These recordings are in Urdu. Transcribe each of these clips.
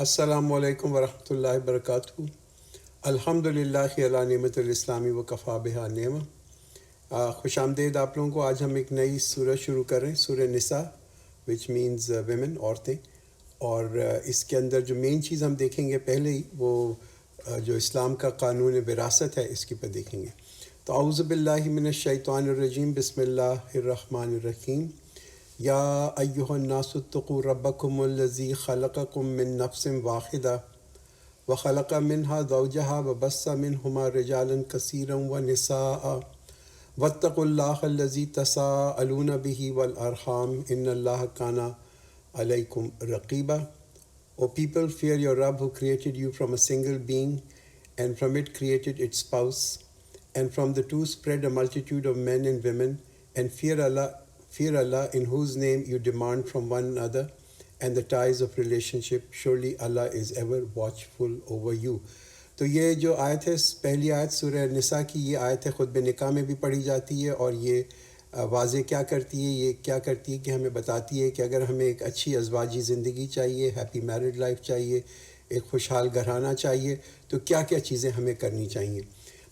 السلام علیکم ورحمۃ اللہ وبرکاتہ۔ الحمد للہ علی نعمت الاسلامی و کفا بہا نعمہ۔ خوش آمدید آپ لوگوں کو۔ آج ہم ایک نئی سورہ شروع کر رہے ہیں، سورہ نساء، وچ مینز ویمن، عورتیں۔ اور اس کے اندر جو مین چیز ہم دیکھیں گے پہلے ہی، وہ جو اسلام کا قانون وراثت ہے، اس کے پر دیکھیں گے۔ تو اعوذ باللہ من الشیطان الرجیم، بسم اللہ الرحمن الرحیم۔ یا ایہا الناس اتقوا ربکم الذی خلقکم من نفس واحدہ وخلق منها زوجها وبث منہما رجالا کثیرا ونساء واتقوا اللہ الذی تساءلون بہ والارحام ان اللہ کان علیکم رقیبا۔ O people, fear your Rabb who created you from a single being, and from it created its spouse, and from the two spread a multitude of men and women, and fear Allah in whose name you demand from one another, and the ties of relationship. Surely Allah is ever watchful over you. تو یہ جو آیت ہے، پہلی آیت سورہ نساء کی، یہ آیت ہے خطبہ نکاح میں بھی پڑھی جاتی ہے، اور یہ واضح کیا کرتی ہے، یہ کیا کرتی ہے کہ ہمیں بتاتی ہے کہ اگر ہمیں ایک اچھی ازواجی زندگی چاہیے، ہیپی میرڈ لائف چاہیے، ایک خوشحال گھرانہ چاہیے، تو کیا کیا چیزیں ہمیں کرنی چاہیے۔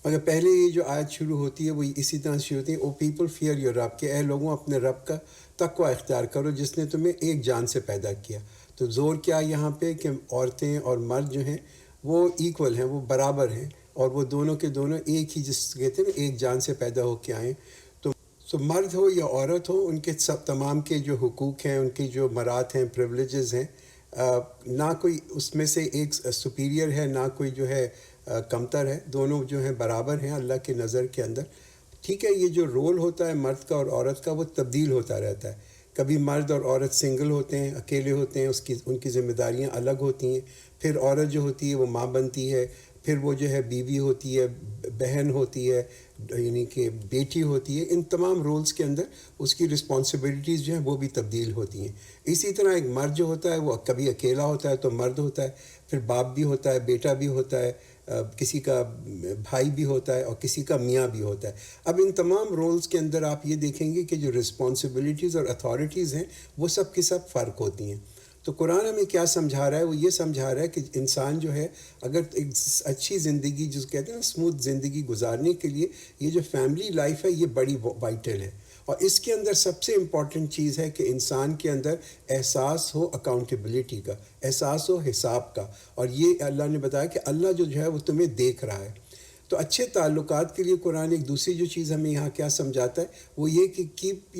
مگر پہلے یہ جو آیت شروع ہوتی ہے وہ اسی طرح شروع ہوتی ہے، او پیپل فیئر یور رب، کہ اے لوگوں اپنے رب کا تقوی اختیار کرو جس نے تمہیں ایک جان سے پیدا کیا۔ تو زور کیا یہاں پہ کہ عورتیں اور مرد جو ہیں وہ ایکول ہیں، وہ برابر ہیں، اور وہ دونوں کے دونوں ایک ہی، جس کہتے ہیں نا، ایک جان سے پیدا ہو کے آئیں۔ تو مرد ہو یا عورت ہو، ان کے سب تمام کے جو حقوق ہیں، ان کے جو مرات ہیں، پریولیجز ہیں، نہ کوئی اس میں سے ایک سپیریئر ہے، نہ کوئی جو ہے کمتر ہے، دونوں جو ہیں برابر ہیں اللہ کے نظر کے اندر۔ ٹھیک ہے، یہ جو رول ہوتا ہے مرد کا اور عورت کا، وہ تبدیل ہوتا رہتا ہے۔ کبھی مرد اور عورت سنگل ہوتے ہیں، اکیلے ہوتے ہیں، ان کی ذمہ داریاں الگ ہوتی ہیں۔ پھر عورت جو ہوتی ہے وہ ماں بنتی ہے، پھر وہ جو ہے بیوی ہوتی ہے، بہن ہوتی ہے، یعنی کہ بیٹی ہوتی ہے۔ ان تمام رولز کے اندر اس کی رسپانسبلٹیز جو ہیں وہ بھی تبدیل ہوتی ہیں۔ اسی طرح ایک مرد جو ہوتا ہے وہ کبھی اکیلا ہوتا ہے تو مرد ہوتا ہے، پھر باپ بھی ہوتا ہے، بیٹا بھی ہوتا ہے، کسی کا بھائی بھی ہوتا ہے، اور کسی کا میاں بھی ہوتا ہے۔ اب ان تمام رولز کے اندر آپ یہ دیکھیں گے کہ جو رسپانسبلٹیز اور اتھارٹیز ہیں وہ سب کی سب فرق ہوتی ہیں۔ تو قرآن ہمیں کیا سمجھا رہا ہے؟ وہ یہ سمجھا رہا ہے کہ انسان جو ہے اگر ایک اچھی زندگی، جس کہتے ہیں نا اسموتھ زندگی گزارنے کے لیے، یہ جو فیملی لائف ہے یہ بڑی وائٹل ہے، اور اس کے اندر سب سے امپورٹنٹ چیز ہے کہ انسان کے اندر احساس ہو اکاؤنٹیبلٹی کا، احساس ہو حساب کا، اور یہ اللہ نے بتایا کہ اللہ جو ہے وہ تمہیں دیکھ رہا ہے۔ تو اچھے تعلقات کے لیے قرآن ایک دوسری جو چیز ہمیں یہاں کیا سمجھاتا ہے وہ یہ کہ keep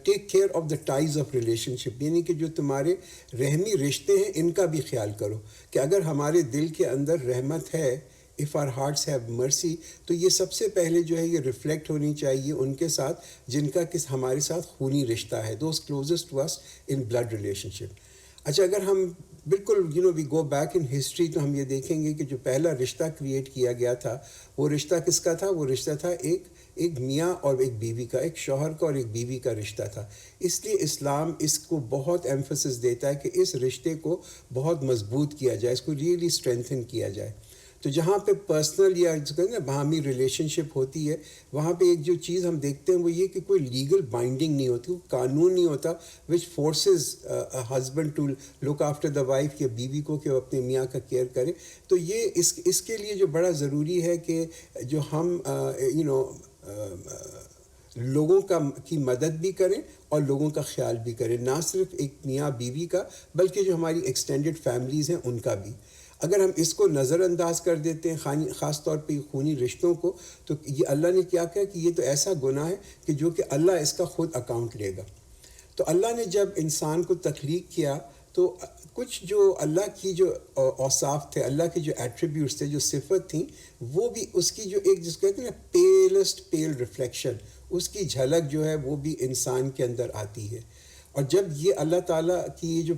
take care of the ties of relationship, یعنی کہ جو تمہارے رحمی رشتے ہیں ان کا بھی خیال کرو، کہ اگر ہمارے دل کے اندر رحمت ہے، if our hearts have mercy، تو یہ سب سے پہلے جو ہے یہ ریفلیکٹ ہونی چاہیے ان کے ساتھ جن کا ہمارے ساتھ خونی رشتہ ہے، those closest to us in blood relationship۔ اچھا، اگر ہم بالکل وی گو بیک ان ہسٹری، تو ہم یہ دیکھیں گے کہ جو پہلا رشتہ کریٹ کیا گیا تھا وہ رشتہ کس کا تھا؟ وہ رشتہ تھا ایک میاں اور ایک بیوی کا، ایک شوہر کا اور ایک بیوی کا رشتہ تھا۔ اس لیے اسلام اس کو بہت ایمفسس دیتا ہے کہ اس رشتے کو بہت مضبوط کیا جائے، اس کو ریئلی اسٹرینتھن کیا جائے۔ تو جہاں پہ پرسنل یا جس کو نا باہمی ریلیشن شپ ہوتی ہے، وہاں پہ ایک جو چیز ہم دیکھتے ہیں وہ یہ کہ کوئی لیگل بائنڈنگ نہیں ہوتی، کوئی قانون نہیں ہوتا which forces husband to look after the wife, یا بیوی کو کہ وہ اپنے میاں کا کیئر کرے۔ تو یہ اس کے لیے جو بڑا ضروری ہے کہ جو ہم لوگوں کی مدد بھی کریں اور لوگوں کا خیال بھی کریں، نہ صرف ایک میاں بیوی کا بلکہ جو ہماری ایکسٹینڈڈ فیملیز ہیں ان کا بھی۔ اگر ہم اس کو نظر انداز کر دیتے ہیں، خاص طور پہ خونی رشتوں کو، تو یہ اللہ نے کیا کہا کہ یہ تو ایسا گناہ ہے کہ جو کہ اللہ اس کا خود اکاؤنٹ لے گا۔ تو اللہ نے جب انسان کو تخلیق کیا تو کچھ جو اللہ کی جو اوصاف تھے، اللہ کے جو ایٹریبیوٹس تھے، جو صفت تھیں، وہ بھی اس کی جو ایک جس کو کہتے ہیں نا پیلسٹ پیل ریفلیکشن، اس کی جھلک جو ہے وہ بھی انسان کے اندر آتی ہے۔ اور جب یہ اللہ تعالیٰ کی یہ جو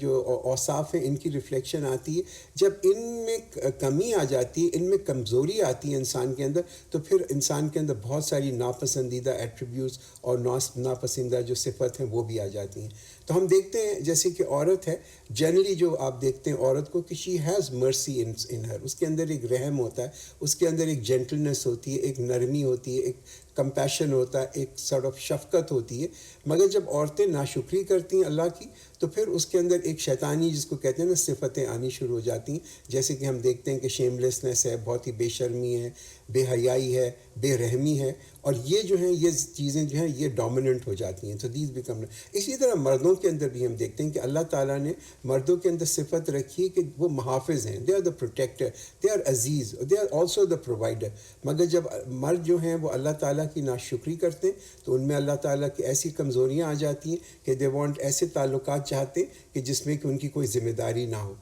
جو اوصاف ہیں ان کی ریفلیکشن آتی ہے، جب ان میں کمی آ جاتی ہے، ان میں کمزوری آتی ہے انسان کے اندر، تو پھر انسان کے اندر بہت ساری ناپسندیدہ ایٹریبیوٹس اور ناپسندیدہ جو صفت ہیں وہ بھی آ جاتی ہیں۔ تو ہم دیکھتے ہیں جیسے کہ عورت ہے، جنرلی جو آپ دیکھتے ہیں عورت کو کہ شی ہیز مرسی ان ہر، اس کے اندر ایک رحم ہوتا ہے، اس کے اندر ایک جینٹلنس ہوتی ہے، ایک نرمی ہوتی ہے، ایک کمپیشن ہوتا ہے، ایک سارٹ آف شفقت ہوتی ہے. مگر جب عورتیں ناشکری کرتی ہیں اللہ کی تو پھر اس کے اندر ایک شیطانی جس کو کہتے ہیں نا صفتیں آنی شروع ہو جاتی ہیں. جیسے کہ ہم دیکھتے ہیں کہ شیم لیسنس ہے، بہت ہی بے شرمی ہے، بے حیائی ہے، بے رحمی ہے، اور یہ جو ہیں یہ چیزیں جو ہیں یہ ڈومیننٹ ہو جاتی ہیں. تو دیز بیکم. اسی طرح مردوں کے اندر بھی ہم دیکھتے ہیں کہ اللہ تعالیٰ نے مردوں کے اندر صفت رکھی ہے کہ وہ محافظ ہیں. They are the protector, they are عزیز، they are also the provider. مگر جب مرد جو ہیں وہ اللہ تعالیٰ کی ناشکری کرتے ہیں تو ان میں اللہ تعالیٰ کی ایسی کمزوریاں آ جاتی ہیں کہ دے وانٹ ایسے تعلقات چاہتے ہیں کہ جس میں کہ ان کی کوئی ذمہ داری نہ ہو.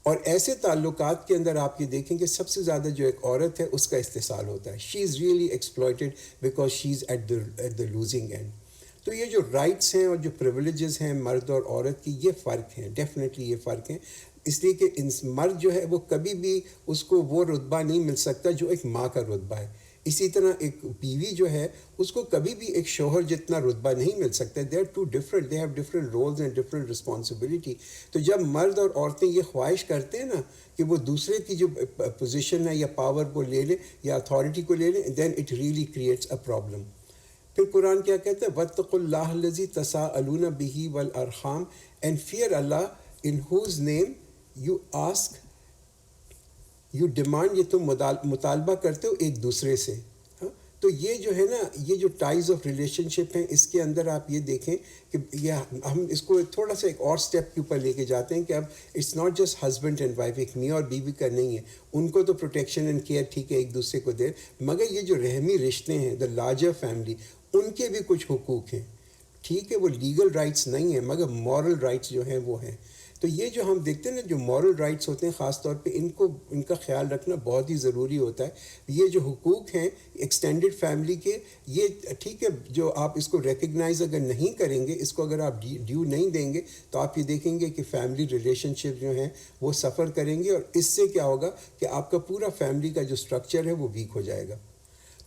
اور ایسے تعلقات کے اندر آپ یہ دیکھیں کہ سب سے زیادہ جو ایک عورت ہے اس کا استحصال ہوتا ہے. She is really exploited because she is at the losing end. تو یہ جو رائٹس ہیں اور جو پریولیجز ہیں مرد اور عورت کی، یہ فرق ہیں، ڈیفینیٹلی یہ فرق ہیں. اس لیے کہ مرد جو ہے وہ کبھی بھی اس کو وہ رتبہ نہیں مل سکتا جو ایک ماں کا رتبہ ہے. اسی طرح ایک بیوی جو ہے اس کو کبھی بھی ایک شوہر جتنا رتبہ نہیں مل سکتا. They are two different, they have different roles and different responsibility. تو جب مرد اور عورتیں یہ خواہش کرتے ہیں نا کہ وہ دوسرے کی جو پوزیشن ہے یا پاور کو لے لیں یا اتھارٹی کو لے لیں، then it really creates a problem. پھر قرآن کیا کہتا ہے؟ وَاتَّقُوا اللَّهَ الَّذِي تَسَاءَلُونَ بِهِ وَالْأَرْحَامَ. And fear Allah in whose name you ask, you demand, یہ تم مطالبہ کرتے ہو ایک دوسرے سے. ہاں، تو یہ جو ہے نا یہ جو ٹائز آف ریلیشن شپ ہیں اس کے اندر آپ یہ دیکھیں کہ یہ ہم اس کو تھوڑا سا ایک اور سٹیپ کے اوپر لے کے جاتے ہیں کہ اب it's not just husband and wife, ایک میاں اور بیوی کا نہیں ہے. ان کو تو پروٹیکشن اینڈ کیئر ٹھیک ہے ایک دوسرے کو دے، مگر یہ جو رحمی رشتے ہیں، دا لارجر فیملی، ان کے بھی کچھ حقوق ہیں. ٹھیک ہے وہ لیگل رائٹس نہیں ہیں مگر مورل رائٹس جو ہیں وہ ہیں. تو یہ جو ہم دیکھتے ہیں نا جو مورل رائٹس ہوتے ہیں خاص طور پہ ان کا خیال رکھنا بہت ہی ضروری ہوتا ہے. یہ جو حقوق ہیں ایکسٹینڈڈ فیملی کے، یہ ٹھیک ہے جو آپ اس کو ریکگنائز اگر نہیں کریں گے، اس کو اگر آپ ڈیو نہیں دیں گے تو آپ یہ دیکھیں گے کہ فیملی ریلیشن شپ جو ہیں وہ سفر کریں گے، اور اس سے کیا ہوگا کہ آپ کا پورا فیملی کا جو اسٹرکچر ہے وہ ویک ہو جائے گا.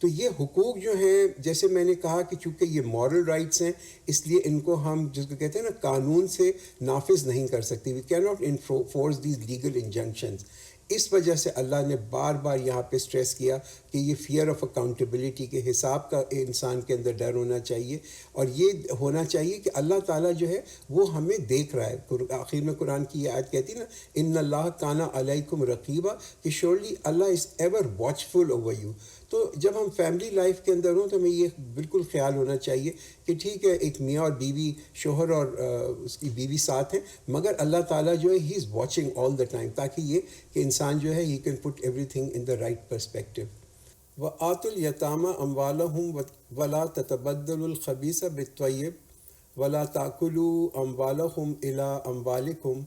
تو یہ حقوق جو ہیں جیسے میں نے کہا کہ چونکہ یہ مورل رائٹس ہیں اس لیے ان کو ہم جس کو کہتے ہیں نا قانون سے نافذ نہیں کر سکتے. We can not enforce these legal injunctions. اس وجہ سے اللہ نے بار بار یہاں پہ اسٹریس کیا کہ یہ فیئر آف اکاؤنٹیبلٹی کے حساب کا انسان کے اندر ڈر ہونا چاہیے، اور یہ ہونا چاہیے کہ اللہ تعالیٰ جو ہے وہ ہمیں دیکھ رہا ہے. آخر میں قرآن کی یہ آیت کہتی ہے نا ان اللہ کان علیکم رقیبا، کہ surely Allah is ever watchful over you. تو جب ہم فیملی لائف کے اندر ہوں تو ہمیں یہ بالکل خیال ہونا چاہیے کہ ٹھیک ہے ایک میاں اور بیوی، شوہر اور اس کی بیوی ساتھ ہیں، مگر اللہ تعالیٰ جو ہے he is watching all the time, تاکہ یہ کہ انسان جو ہے he can put everything in the right perspective. وَآتُوا الْيَتَامَىٰ أَمْوَالَهُمْ وَلَا تَتَبَدَّلُوا الْخَبِيثَ بِالطَّيِّبِ وَلَا تَأْكُلُوا أَمْوَالَهُمْ إِلَىٰ أَمْوَالِكُمْ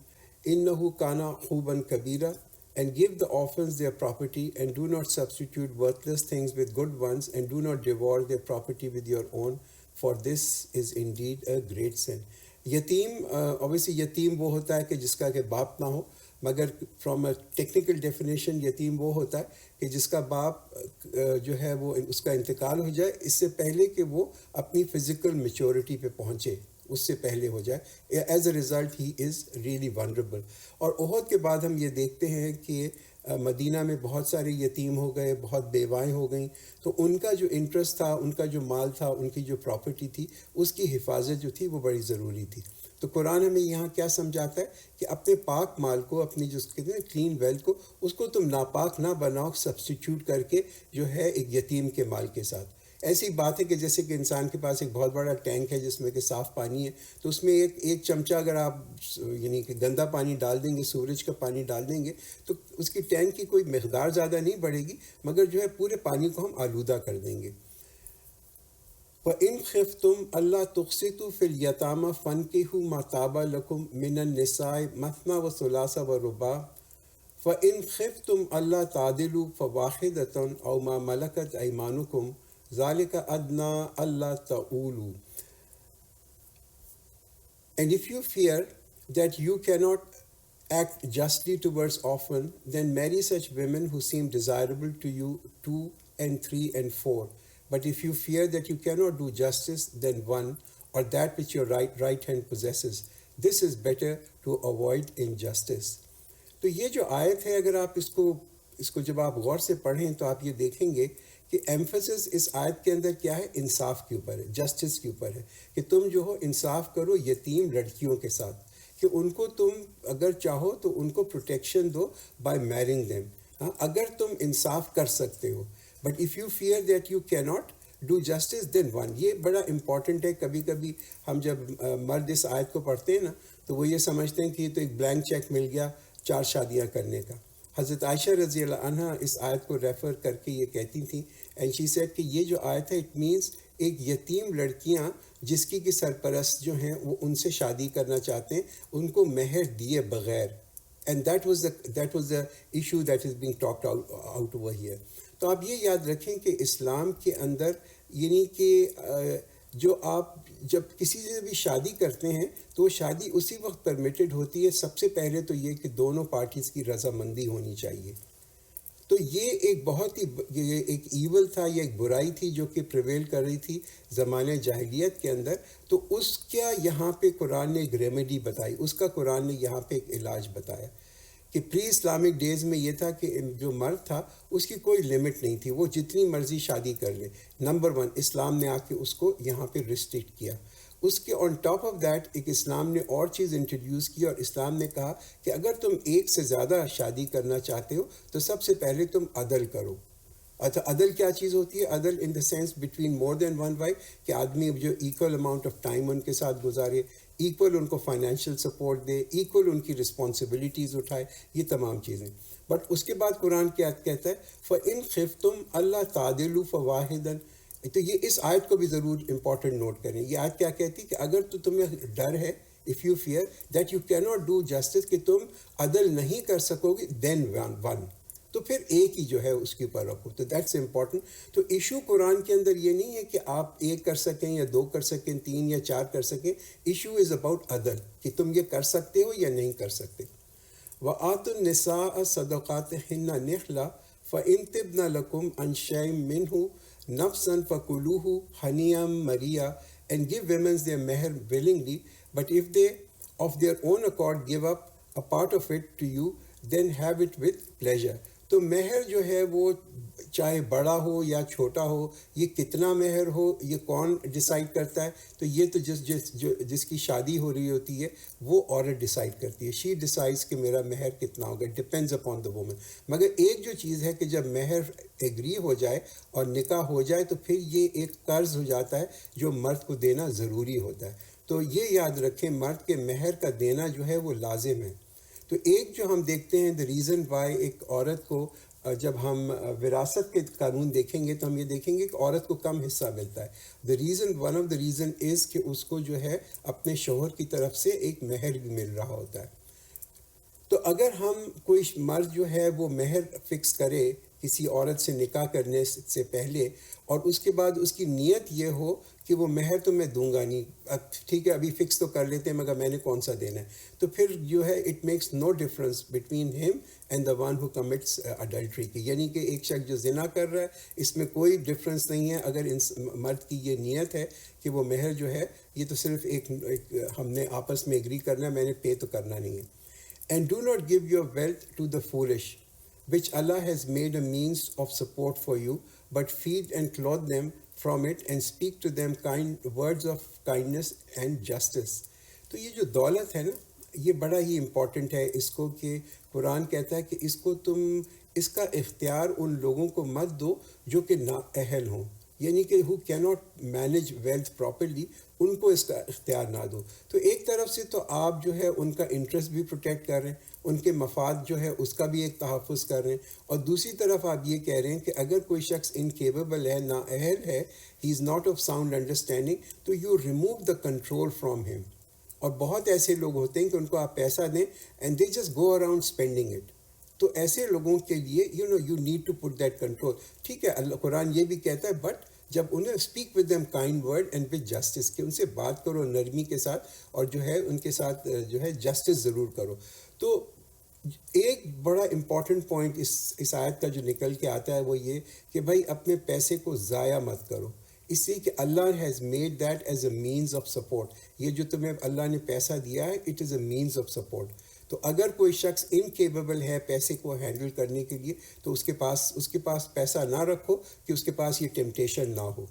إِنَّهُ كَانَ حُوبًا كَبِيرًا. And give the orphans their property, and do not substitute worthless things with good ones, and do not devour their property with your own, for this is indeed a great sin. یتیم obviously یتیم وہ ہوتا ہے کہ جس کا کہ باپ نہ ہو، مگر فرام اے ٹیکنیکل ڈیفینیشن یتیم وہ ہوتا ہے کہ جس کا باپ جو ہے وہ اس کا انتقال ہو جائے اس سے پہلے کہ وہ اپنی فزیکل میچورٹی پہ پہنچے، اس سے پہلے ہو جائے. As a result he is really vulnerable. اور احد کے بعد ہم یہ دیکھتے ہیں کہ مدینہ میں بہت سارے یتیم ہو گئے، بہت بیوائیں ہو گئیں، تو ان کا جو انٹرسٹ تھا، ان کا جو مال تھا، ان کی جو پراپرٹی تھی، اس کی حفاظت جو تھی وہ بڑی ضروری تھی. تو قرآن ہمیں یہاں کیا سمجھاتا ہے کہ اپنے پاک مال کو، اپنی جو کہتے ہیں کلین ویلتھ کو، اس کو تم ناپاک نہ بناؤ سبسٹیچیوٹ کر کے جو ہے ایک یتیم کے مال کے ساتھ. ایسی بات ہے کہ جیسے کہ انسان کے پاس ایک بہت بڑا ٹینک ہے جس میں کہ صاف پانی ہے، تو اس میں ایک چمچہ اگر آپ یعنی کہ گندا پانی ڈال دیں گے، سورج کا پانی ڈال دیں گے، تو اس کی ٹینک کی کوئی مقدار زیادہ نہیں بڑھے گی، مگر جو ہے پورے پانی کو ہم آلودہ کر دیں گے. وَإِنْ خِفْتُمْ أَلَّا تُقْسِطُوا فِي الْيَتَامَىٰ فَانكِحُوا مَا طَابَ لَكُم مِّنَ النِّسَاءِ مَثْنَىٰ وَثُلَاثَ وَرُبَاعَ فَإِنْ خِفْتُمْ أَلَّا تَعْدِلُوا فَوَاحِدَةً أَوْ مَا مَلَكَتْ أَيْمَانُكُمْ ذَلِكَ أَدْنَىٰ أَلَّا تَعُولُوا. And if you fear that you cannot act justly towards orphan, then marry such women who seem desirable to you 2 and 3 and 4. But if you fear that you cannot do justice, then one, or that which your right hand possesses. This is better to avoid injustice. تو یہ جو آیت ہے اگر آپ اس کو جب آپ غور سے پڑھیں تو آپ یہ دیکھیں گے کہ ایمفسس اس آیت کے اندر کیا ہے؟ انصاف کے اوپر ہے، جسٹس کے اوپر ہے، کہ تم جو ہو انصاف کرو یتیم لڑکیوں کے ساتھ، کہ ان کو تم اگر چاہو تو ان کو پروٹیکشن دو بائی میرنگ دیم. ہاں، اگر تم انصاف کر سکتے ہو. But if you fear that you can not do justice then one. یہ بڑا امپورٹنٹ ہے. کبھی کبھی ہم جب مرد اس آیت کو پڑھتے ہیں نا تو وہ یہ سمجھتے ہیں کہ یہ تو ایک بلینک چیک مل گیا 4 شادیاں کرنے کا. حضرت عائشہ رضی اللہ عنہ اس آیت کو ریفر کر کے یہ کہتی تھیں، اینڈ شی سیڈ کہ یہ جو آیت ہے اٹ مینس ایک یتیم لڑکیاں جس کی سرپرست جو ہیں وہ ان سے شادی کرنا چاہتے ہیں، ان کو مہر دیے بغیر. And that was the issue that is being talked out over here. تو آپ یہ یاد رکھیں کہ اسلام کے اندر یعنی کہ جو آپ جب کسی سے بھی شادی کرتے ہیں تو وہ شادی اسی وقت پرمیٹڈ ہوتی ہے. سب سے پہلے تو یہ کہ دونوں پارٹیز کی رضامندی ہونی چاہیے. تو یہ ایک بہت ہی ایک ایول تھا، یہ ایک برائی تھی جو کہ پریویل کر رہی تھی زمانے جاہلیت کے اندر. تو اس کا یہاں پہ قرآن نے ایک ریمیڈی بتائی، اس کا قرآن نے یہاں پہ ایک علاج بتایا کہ پری اسلامک ڈیز میں یہ تھا کہ جو مرد تھا اس کی کوئی لمٹ نہیں تھی، وہ جتنی مرضی شادی کر لے. نمبر 1 اسلام نے آ کے اس کو یہاں پہ ریسٹرکٹ کیا. اس کے آن ٹاپ آف دیٹ ایک اسلام نے اور چیز انٹروڈیوس کی، اور اسلام نے کہا کہ اگر تم ایک سے زیادہ شادی کرنا چاہتے ہو تو سب سے پہلے تم عدل کرو. اچھا، عدل کیا چیز ہوتی ہے؟ عدل in the sense between more than one wife, کہ آدمی جو ایکول اماؤنٹ آف ٹائم ان کے ساتھ گزارے، ایکول ان کو فائنینشیل سپورٹ دے، ایکول ان کی رسپانسبلٹیز اٹھائے، یہ تمام چیزیں. بٹ اس کے بعد قرآن کیا کہتا ہے؟ فَإِنْ خِفْتُمْ أَلَّا تَعْدِلُوا فَوَاحِدًا. تو یہ اس آیت کو بھی ضرور امپورٹنٹ نوٹ کریں. یہ آیت کیا کہتی ہے کہ اگر تو تمہیں ڈر ہے، if you fear that you can not do justice, کہ تم عدل نہیں کر سکو گے، دین ون، تو پھر ایک ہی جو ہے اس کے اوپر رکھو. تو دیٹس امپورٹنٹ. تو ایشو قرآن کے اندر یہ نہیں ہے کہ آپ ایک کر سکیں یا 2 کر سکیں، 3 یا 4 کر سکیں. ایشو از اباؤٹ عدل، کہ تم یہ کر سکتے ہو یا نہیں کر سکتے. وَآتُوا النِّسَاءَ صَدَقَاتِهِنَّ نِحْلَةً فَإِن طِبْنَ لَكُمْ عَن شَيْءٍ مِّنْهُ نَفْسًا فَكُلُوهُ هَنِيئًا مَرِيئًا. And give women their meher willingly, but if they of their own accord give up a part of it to you, then have it with pleasure. تو مہر جو ہے وہ چاہے بڑا ہو یا چھوٹا ہو، یہ کتنا مہر ہو یہ کون ڈیسائیڈ کرتا ہے؟ تو یہ تو جس کی شادی ہو رہی ہوتی ہے وہ عورت ڈیسائیڈ کرتی ہے. شی ڈیسائڈس کہ میرا مہر کتنا ہوگا. It depends upon the woman. مگر ایک جو چیز ہے کہ جب مہر ایگری ہو جائے اور نکاح ہو جائے تو پھر یہ ایک قرض ہو جاتا ہے جو مرد کو دینا ضروری ہوتا ہے. تو یہ یاد رکھیں، مرد کے مہر کا دینا جو ہے وہ لازم ہے. تو ایک جو ہم دیکھتے ہیں دا ریزن وائی ایک عورت کو جب ہم وراثت کے قانون دیکھیں گے تو ہم یہ دیکھیں گے کہ عورت کو کم حصہ ملتا ہے. One of the reason is کہ اس کو جو ہے اپنے شوہر کی طرف سے ایک مہر بھی مل رہا ہوتا ہے. تو اگر ہم کوئی مرد جو ہے وہ مہر فکس کرے کسی عورت سے نکاح کرنے سے پہلے، اور اس کے بعد اس کی نیت یہ ہو کہ وہ مہر تو میں دوں گا نہیں، ٹھیک ہے ابھی فکس تو کر لیتے ہیں مگر میں نے کون سا دینا ہے، تو پھر جو ہے it makes no difference between him and the one who commits adultery کی. یعنی کہ ایک شخص جو زنا کر رہا ہے اس میں کوئی ڈفرنس نہیں ہے اگر مرد کی یہ نیت ہے کہ وہ مہر جو ہے یہ تو صرف ایک ہم نے آپس میں ایگری کرنا ہے، میں نے پے تو کرنا نہیں ہے. And do not give your wealth to the foolish, which Allah has made a means of support for you, but feed and clothe them from it and speak to them kind words of kindness and justice. تو یہ جو دولت ہے نا یہ بڑا ہی امپورٹنٹ ہے اس کو، کہ قرآن کہتا ہے کہ اس کو تم اس کا اختیار ان لوگوں کو مت دو جو کہ نااہل ہوں، یعنی کہ who cannot manage wealth properly، ان کو اس کا اختیار نہ دو. تو ایک طرف سے تو آپ جو ہے ان کا انٹرسٹ بھی پروٹیکٹ کر رہے ہیں، ان کے مفاد جو ہے اس کا بھی ایک تحفظ کر رہے ہیں، اور دوسری طرف آپ یہ کہہ رہے ہیں کہ اگر کوئی شخص انکیپیبل ہے، نااہل ہے، he is not of sound understanding, تو you remove the control from him. اور بہت ایسے لوگ ہوتے ہیں کہ ان کو آپ پیسہ دیں and they just go around spending it. تو ایسے لوگوں کے لیے you need to put that control. ٹھیک ہے، اللہ قرآن یہ بھی کہتا ہے، بٹ جب انہیں speak with them kind word and with justice, کہ ان سے بات کرو نرمی کے ساتھ، اور جو ہے ان کے ساتھ جو ہے جسٹس ضرور کرو. تو ایک بڑا امپورٹنٹ پوائنٹ اس آیت کا جو نکل کے آتا ہے وہ یہ کہ بھائی اپنے پیسے کو ضائع مت کرو، اس لیے کہ Allah has made that as a means of support. یہ جو تمہیں اللہ نے پیسہ دیا ہے it is a means of support. تو اگر کوئی شخص انکیپیبل ہے پیسے کو ہینڈل کرنے کے لیے تو اس کے پاس پیسہ نہ رکھو کہ اس کے پاس یہ ٹیمپٹیشن نہ ہو.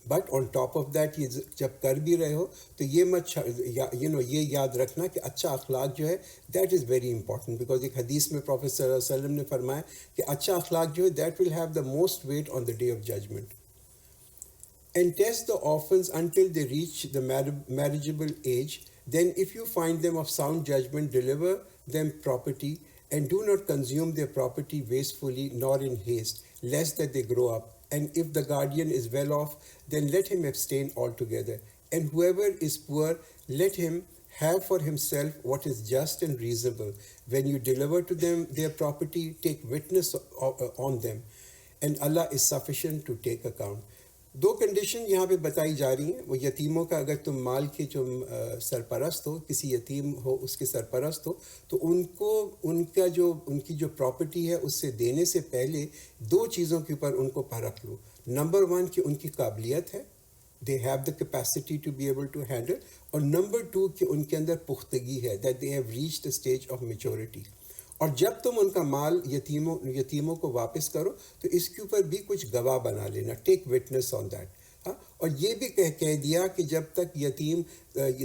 But on top of that یہ جب کر بھی رہے ہو تو یہ یاد رکھنا کہ اچھا اخلاق جو ہے that is very important, because ایک حدیث میں پروفیٹ صلی اللہ علیہ وسلم نے فرمایا کہ اچھا اخلاق جو ہے that will have the most weight on the day of judgment. And test the orphans until they reach the marriageable age. Then if you find them of sound judgment, deliver them property, and do not consume their property wastefully nor in haste, lest that they grow up. And if the guardian is well off, then let him abstain altogether. And whoever is poor, let him have for himself what is just and reasonable. When you deliver to them their property, take witness on them, and Allah is sufficient to take account. دو کنڈیشن یہاں پہ بتائی جا رہی ہیں. وہ یتیموں کا, اگر تم مال کے جو سرپرست ہو, کسی یتیم ہو اس کے سرپرست ہو, تو ان کی جو پراپرٹی ہے اس سے دینے سے پہلے دو چیزوں کے اوپر ان کو پرکھ لو. نمبر 1 کہ ان کی قابلیت ہے, they have the capacity to be able to handle, اور نمبر 2 کہ ان کے اندر پختگی ہے, that they have reached stage of maturity. اور جب تم ان کا مال یتیموں کو واپس کرو تو اس کے اوپر بھی کچھ گواہ بنا لینا, ٹیک وٹنس آن دیٹ. ہاں, اور یہ بھی کہہ دیا کہ جب تک یتیم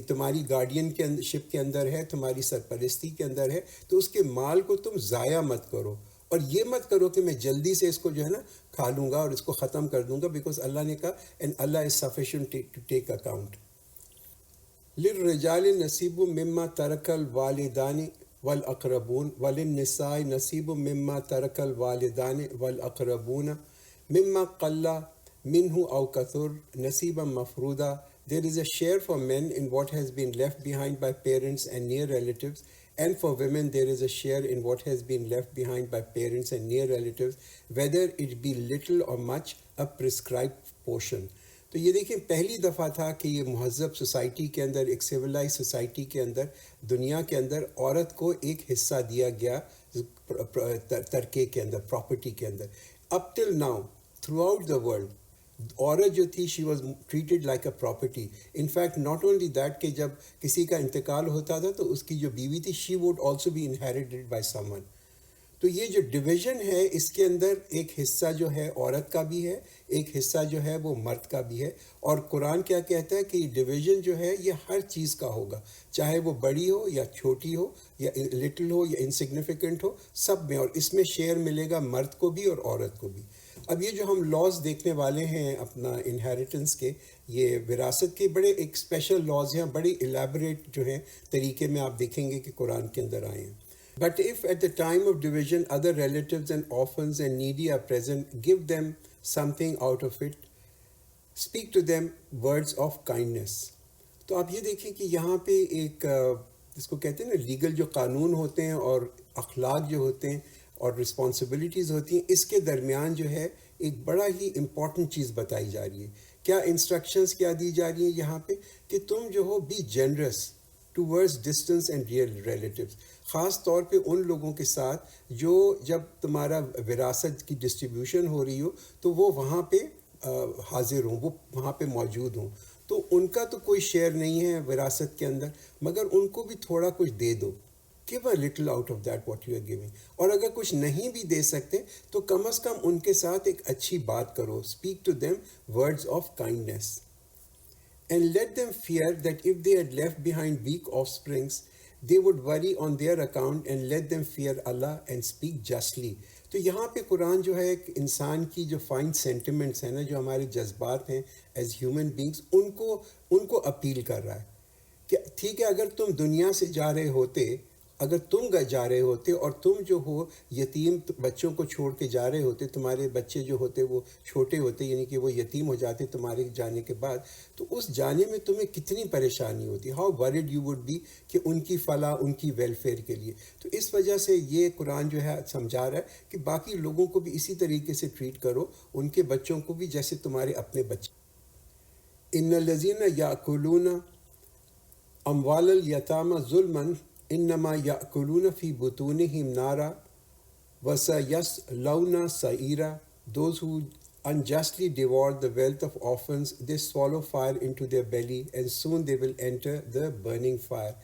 تمہاری گارڈین کے شپ کے اندر ہے, تمہاری سرپرستی کے اندر ہے, تو اس کے مال کو تم ضائع مت کرو. اور یہ مت کرو کہ میں جلدی سے اس کو جو ہے نا کھا لوں گا اور اس کو ختم کر دوں گا, بیکاز اللہ نے کہا and Allah is sufficient to take account. للرجال نصیب مما ترک الوالدان والاقربون وللنساء نصیب مما ترک الوالدان والاقربون مما قل منه او کثر نصیبا مفروضا. There is a share for men in what has been left behind by parents and near relatives, and for women there is a share in what has been left behind by parents and near relatives, whether it be little or much, a prescribed portion. تو یہ دیکھیں پہلی دفعہ تھا کہ یہ مہذب سوسائٹی کے اندر, ایک سویلائز سوسائٹی کے اندر, دنیا کے اندر عورت کو ایک حصہ دیا گیا ترکے کے اندر, پراپرٹی کے اندر. Up till now throughout the world عورت جو تھی she was treated like a property. In fact not only that کہ جب کسی کا انتقال ہوتا تھا تو اس کی جو بیوی تھی she would also be inherited by someone. تو یہ جو ڈویژن ہے اس کے اندر ایک حصہ جو ہے عورت کا بھی ہے, ایک حصہ جو ہے وہ مرد کا بھی ہے. اور قرآن کیا کہتا ہے کہ یہ ڈویژن جو ہے یہ ہر چیز کا ہوگا, چاہے وہ بڑی ہو یا چھوٹی ہو یا لٹل ہو یا انسگنیفیکنٹ ہو, سب میں. اور اس میں شیئر ملے گا مرد کو بھی اور عورت کو بھی. اب یہ جو ہم لاز دیکھنے والے ہیں اپنا انہیریٹنس کے, یہ وراثت کے بڑے ایک اسپیشل لاز ہیں, بڑے الیبوریٹ جو ہیں طریقے میں آپ دیکھیں گے کہ قرآن کے اندر آئے ہیں. But if at the time of division other relatives and orphans and needy are present, give them something out of it. Speak to them words of kindness. تو آپ یہ دیکھیں کہ یہاں پہ ایک جس کو کہتے ہیں نا لیگل جو قانون ہوتے ہیں اور اخلاق جو ہوتے ہیں اور رسپانسبلٹیز ہوتی ہیں, اس کے درمیان جو ہے ایک بڑا ہی امپورٹنٹ چیز بتائی جا رہی ہے. کیا انسٹرکشنز کیا دی جا رہی ہیں یہاں پہ کہ تم جو ہو be generous towards distance and real relatives, خاص طور پہ ان لوگوں کے ساتھ جو جب تمہارا وراثت کی ڈسٹریبیوشن ہو رہی ہو تو وہ وہاں پہ حاضر ہوں, وہ وہاں پہ موجود ہوں. تو ان کا تو کوئی شیئر نہیں ہے وراثت کے اندر, مگر ان کو بھی تھوڑا کچھ دے دو. Give a little out of that what you are giving. اور اگر کچھ نہیں بھی دے سکتے تو کم از کم ان کے ساتھ ایک اچھی بات کرو. Speak to them words of kindness. And let them fear that if they had left behind weak offsprings, they would worry on their account, and let them fear Allah and speak justly. تو یہاں پہ قرآن جو ہے ایک انسان کی جو فائن سینٹیمنٹس ہیں نا, جو ہمارے جذبات ہیں ایز ہیومن بینگس, ان کو اپیل کر رہا ہے کہ ٹھیک ہے اگر تم دنیا سے جا رہے ہوتے, اگر تم جا رہے ہوتے اور تم جو ہو یتیم بچوں کو چھوڑ کے جا رہے ہوتے, تمہارے بچے جو ہوتے وہ چھوٹے ہوتے, یعنی کہ وہ یتیم ہو جاتے تمہارے جانے کے بعد, تو اس جانے میں تمہیں کتنی پریشانی ہوتی, how worried you would be کہ ان کی فلاح, ان کی ویلفیئر کے لیے. تو اس وجہ سے یہ قرآن جو ہے سمجھا رہا ہے کہ باقی لوگوں کو بھی اسی طریقے سے ٹریٹ کرو, ان کے بچوں کو بھی جیسے تمہارے اپنے بچے. ان الذین یاکلون اموال الیتامی ظلما انما یاکلون فی بطونہم نارا وسیصلون سعیرا. Those who unjustly devour the wealth of orphans, they swallow fire into their belly, and soon they will enter the burning fire.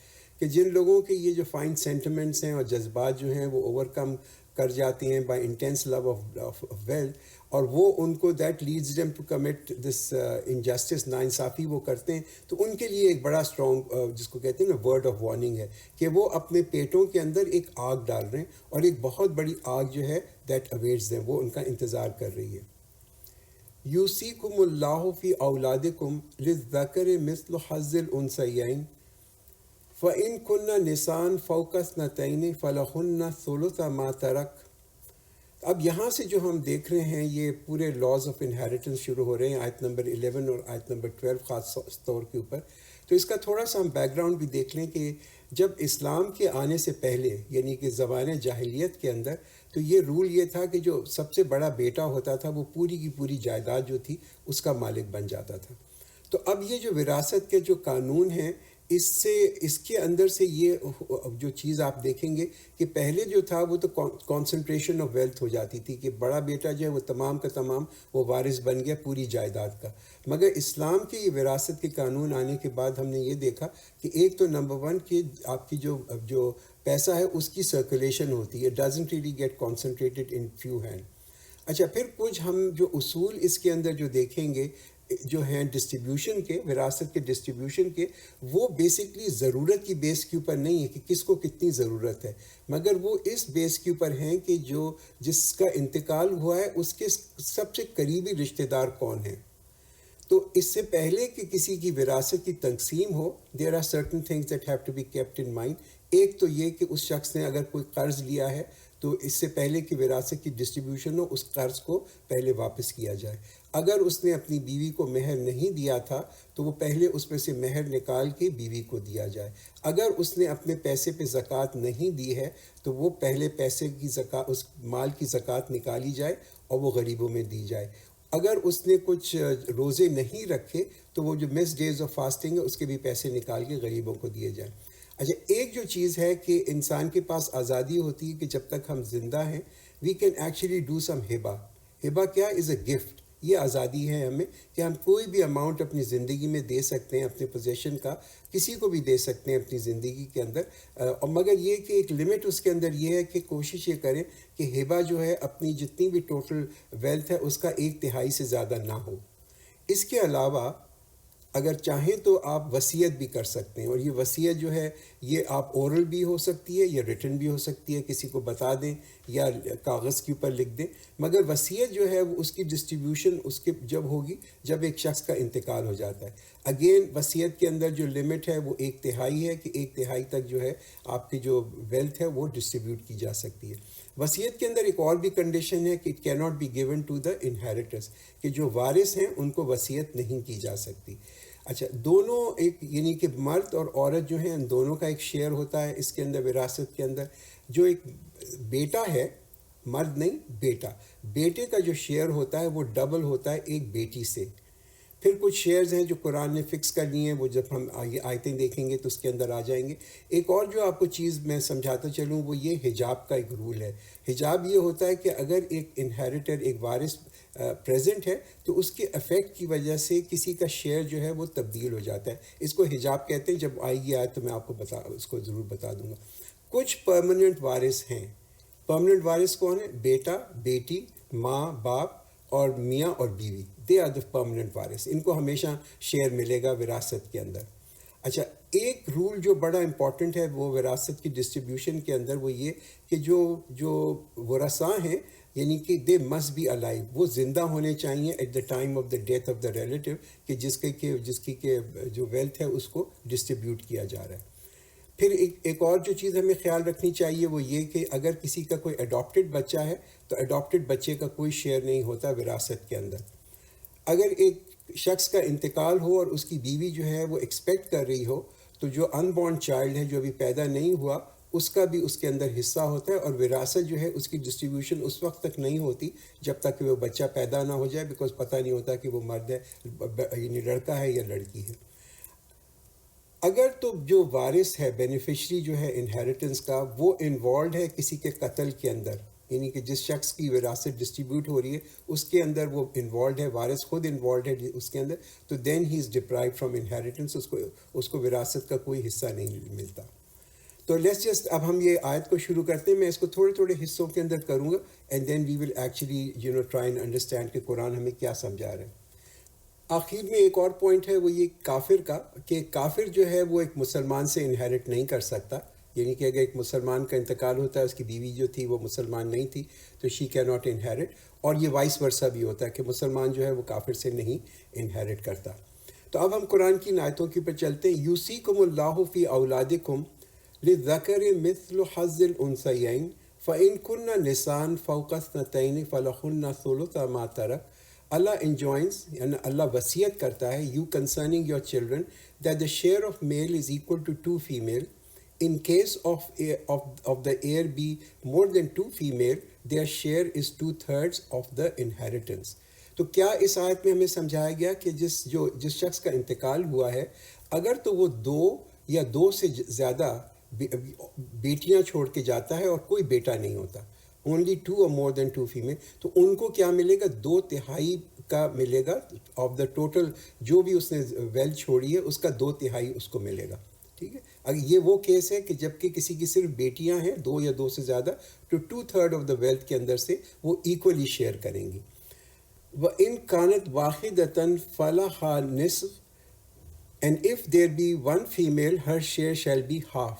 کہ جن لوگوں کے یہ جو فائن سینٹیمنٹس ہیں اور جذبات جو ہیں وہ اوور کم کر جاتے ہیں by intense love of wealth, اور وہ ان کو that leads them to commit this injustice, ناانصافی وہ کرتے ہیں، تو ان کے لیے ایک بڑا اسٹرانگ جس کو کہتے ہیں نا ورڈ آف وارننگ ہے کہ وہ اپنے پیٹوں کے اندر ایک آگ ڈال رہے ہیں، اور ایک بہت بڑی آگ جو ہے دیٹ اویٹس دیم، وہ ان کا انتظار کر رہی ہے۔ یوصیکم اللہ فی اولادکم للذکر مثل حظ الانثیین فَإِن كُنَّ نِسَاءً فَوْقَ اثْنَتَيْنِ فَلَهُنَّ ثُلُثُ مَا تَرَكَ۔ اب یہاں سے جو ہم دیکھ رہے ہیں یہ پورے لاز آف انہیریٹنس شروع ہو رہے ہیں، آیت نمبر 11 اور آیت نمبر 12 خاص طور کے اوپر۔ تو اس کا تھوڑا سا ہم بیک گراؤنڈ بھی دیکھ لیں کہ جب اسلام کے آنے سے پہلے، یعنی کہ زمانۂ جاہلیت کے اندر، تو یہ رول یہ تھا کہ جو سب سے بڑا بیٹا ہوتا تھا وہ پوری کی پوری جائیداد جو تھی اس کا مالک بن جاتا تھا۔ تو اب یہ جو وراثت کے جو قانون ہیں، اس کے اندر سے یہ جو چیز آپ دیکھیں گے کہ پہلے جو تھا وہ تو کانسنٹریشن آف ویلتھ ہو جاتی تھی کہ بڑا بیٹا جو ہے وہ تمام کا تمام وہ وارث بن گیا پوری جائیداد کا۔ مگر اسلام کے یہ وراثت کے قانون آنے کے بعد ہم نے یہ دیکھا کہ ایک تو نمبر 1 کہ آپ کی جو پیسہ ہے اس کی سرکولیشن ہوتی ہے، doesn't really get concentrated in few hand. اچھا، پھر کچھ ہم جو اصول اس کے اندر جو دیکھیں گے جو ہیں ڈسٹریبیوشن کے، وراثت کے ڈسٹریبیوشن کے، وہ بیسکلی ضرورت کی بیس کے اوپر نہیں ہے کہ کس کو کتنی ضرورت ہے، مگر وہ اس بیس کے اوپر ہیں کہ جس کا انتقال ہوا ہے اس کے سب سے قریبی رشتہ دار کون ہیں۔ تو اس سے پہلے کہ کسی کی وراثت کی تقسیم ہو، there are certain things that have to be kept in mind. ایک تو یہ کہ اس شخص نے اگر کوئی قرض لیا ہے تو اس سے پہلے کہ وراثت کی ڈسٹریبیوشن ہو اس قرض کو پہلے واپس کیا جائے۔ اگر اس نے اپنی بیوی کو مہر نہیں دیا تھا تو وہ پہلے اس میں سے مہر نکال کے بیوی کو دیا جائے۔ اگر اس نے اپنے پیسے پہ زکوٰۃ نہیں دی ہے تو وہ پہلے پیسے کی زکوٰۃ، اس مال کی زکوٰۃ نکالی جائے اور وہ غریبوں میں دی جائے۔ اگر اس نے کچھ روزے نہیں رکھے تو وہ جو مس ڈیز آف فاسٹنگ ہے اس کے بھی پیسے نکال کے غریبوں کو دیے جائیں۔ اچھا، ایک جو چیز ہے کہ انسان کے پاس آزادی ہوتی ہے کہ جب تک ہم زندہ ہیں we can actually do some ہبہ۔ ہبہ کیا از اے گفٹ، یہ آزادی ہے ہمیں کہ ہم کوئی بھی اماؤنٹ اپنی زندگی میں دے سکتے ہیں، اپنے پوزیشن کا کسی کو بھی دے سکتے ہیں اپنی زندگی کے اندر، اور مگر یہ کہ ایک لمٹ اس کے اندر یہ ہے کہ کوشش یہ کریں کہ ہبہ جو ہے اپنی جتنی بھی ٹوٹل ویلتھ ہے اس کا 1/3 سے زیادہ نہ ہو۔ اس کے علاوہ اگر چاہیں تو آپ وصیت بھی کر سکتے ہیں، اور یہ وصیت جو ہے یہ آپ اورل بھی ہو سکتی ہے یا ریٹن بھی ہو سکتی ہے، کسی کو بتا دیں یا کاغذ کے اوپر لکھ دیں، مگر وصیت جو ہے وہ اس کی ڈسٹریبیوشن اس کے جب ہوگی جب ایک شخص کا انتقال ہو جاتا ہے۔ اگین وصیت کے اندر جو لمٹ ہے وہ 1/3 ہے کہ 1/3 تک جو ہے آپ کی جو ویلتھ ہے وہ ڈسٹریبیوٹ کی جا سکتی ہے۔ وصیت کے اندر ایک اور بھی کنڈیشن ہے کہ it can not be given to the inheritors, کہ جو وارث ہیں ان کو وصیت نہیں کی جا سکتی۔ اچھا، دونوں ایک یعنی کہ مرد اور عورت جو ہیں ان دونوں کا ایک شیئر ہوتا ہے اس کے اندر وراثت کے اندر۔ جو ایک بیٹا ہے، مرد نہیں بیٹا، بیٹے کا جو شیئر ہوتا ہے وہ ڈبل ہوتا ہے ایک بیٹی سے۔ پھر کچھ شیئرز ہیں جو قرآن نے فکس کر لیے ہیں، وہ جب ہم آیتیں دیکھیں گے تو اس کے اندر آ جائیں گے۔ ایک اور جو آپ کو چیز میں سمجھاتا چلوں وہ یہ حجاب کا ایک رول ہے۔ حجاب یہ ہوتا ہے کہ اگر ایک انہیریٹر، ایک وارث پریزنٹ ہے تو اس کے افیکٹ کی وجہ سے کسی کا شیئر جو ہے وہ تبدیل ہو جاتا ہے۔ اس کو حجاب کہتے ہیں، جب آئے گی آئے تو میں آپ کو اس کو ضرور بتا دوں گا۔ کچھ پرماننٹ وارث ہیں۔ پرماننٹ وارث کون ہے؟ بیٹا، بیٹی، ماں، باپ اور میاں اور بیوی، دے آر دا پرماننٹ وارث، ان کو ہمیشہ شیئر ملے گا وراثت کے اندر۔ اچھا، ایک رول جو بڑا امپورٹنٹ ہے وہ وراثت کی ڈسٹریبیوشن کے اندر وہ یہ کہ جو ورثاء ہیں یعنی کہ دے مسٹ بی الائیو، وہ زندہ ہونے چاہیے at the time of the death of the relative, کہ جس کی جو ویلتھ ہے اس کو ڈسٹریبیوٹ کیا جا رہا ہے۔ پھر ایک اور جو چیز ہمیں خیال رکھنی چاہیے وہ یہ کہ اگر کسی کا کوئی اڈاپٹڈ بچہ ہے تو اڈاپٹڈ بچے کا کوئی شیئر نہیں ہوتا وراثت کے اندر۔ اگر ایک شخص کا انتقال ہو اور اس کی بیوی جو ہے وہ ایکسپیکٹ کر رہی ہو تو جو ان بورن چائلڈ ہے، جو ابھی پیدا نہیں ہوا، اس کا بھی اس کے اندر حصہ ہوتا ہے، اور وراثت جو ہے اس کی ڈسٹریبیوشن اس وقت تک نہیں ہوتی جب تک کہ وہ بچہ پیدا نہ ہو جائے، بیکاز پتہ نہیں ہوتا کہ وہ مرد ہے یعنی لڑکا ہے یا لڑکی ہے۔ اگر تو جو وارث ہے، بینیفیشری جو ہے انہیریٹنس کا، وہ انوالوڈ ہے کسی کے قتل کے اندر، یعنی کہ جس شخص کی وراثت ڈسٹریبیوٹ ہو رہی ہے اس کے اندر وہ انوالوڈ ہے، وارث خود انوالوڈ ہے اس کے اندر، تو دین ہی از ڈپرائیوڈ فرام انہیریٹنس، اس کو وراثت کا کوئی حصہ نہیں ملتا۔ تو لیٹس جسٹ اب ہم یہ آیت کو شروع کرتے ہیں. میں اس کو تھوڑے تھوڑے حصوں کے اندر کروں گا and then we will actually try and understand کہ قرآن ہمیں کیا سمجھا رہا ہے. آخر میں ایک اور پوائنٹ ہے وہ یہ کافر کا، کہ کافر جو ہے وہ ایک مسلمان سے انہیرٹ نہیں کر سکتا. یعنی کہ اگر ایک مسلمان کا انتقال ہوتا ہے، اس کی بیوی جو تھی وہ مسلمان نہیں تھی، تو شی کی ناٹ انہیرٹ. اور یہ وائس ورسا بھی ہوتا ہے کہ مسلمان جو ہے وہ کافر سے نہیں انہیرٹ کرتا. تو اب ہم قرآن کی آیتوں کے اوپر چلتے ہیں. یوصیکم اللہ فی اولادکم للذکر مثل حظ الانثیین فإن کن نساء فوق اثنتین فلہن ثلث ما ترک. Allah enjoins and Allah wasiyat karta hai you concerning your children that the share of male is equal to 2 female. In case of the heir be more than 2 female, their share is 2/3 of the inheritance. تو کیا اس آیت میں ہمیں سمجھایا گیا کہ جس شخص کا انتقال ہوا ہے، اگر تو وہ 2 یا 2 سے زیادہ بیٹیاں چھوڑ کے جاتا ہے اور کوئی بیٹا نہیں ہوتا، only 2 or more than 2 female، تو ان کو کیا ملے گا؟ 2/3 کا ملے گا آف دا ٹوٹل جو بھی اس نے ویلتھ چھوڑی ہے، اس کا 2/3 اس کو ملے گا. ٹھیک ہے. اگر یہ وہ کیس ہے کہ جب کہ کسی کی صرف بیٹیاں ہیں 2 یا 2 سے زیادہ، تو 2/3 آف دا ویلتھ کے اندر سے وہ ایکولی شیئر کریں گی. وَإِن كَانَتْ وَاحِدَةً فَلَهَا نِصْفُ and if there be one female her share shall be half.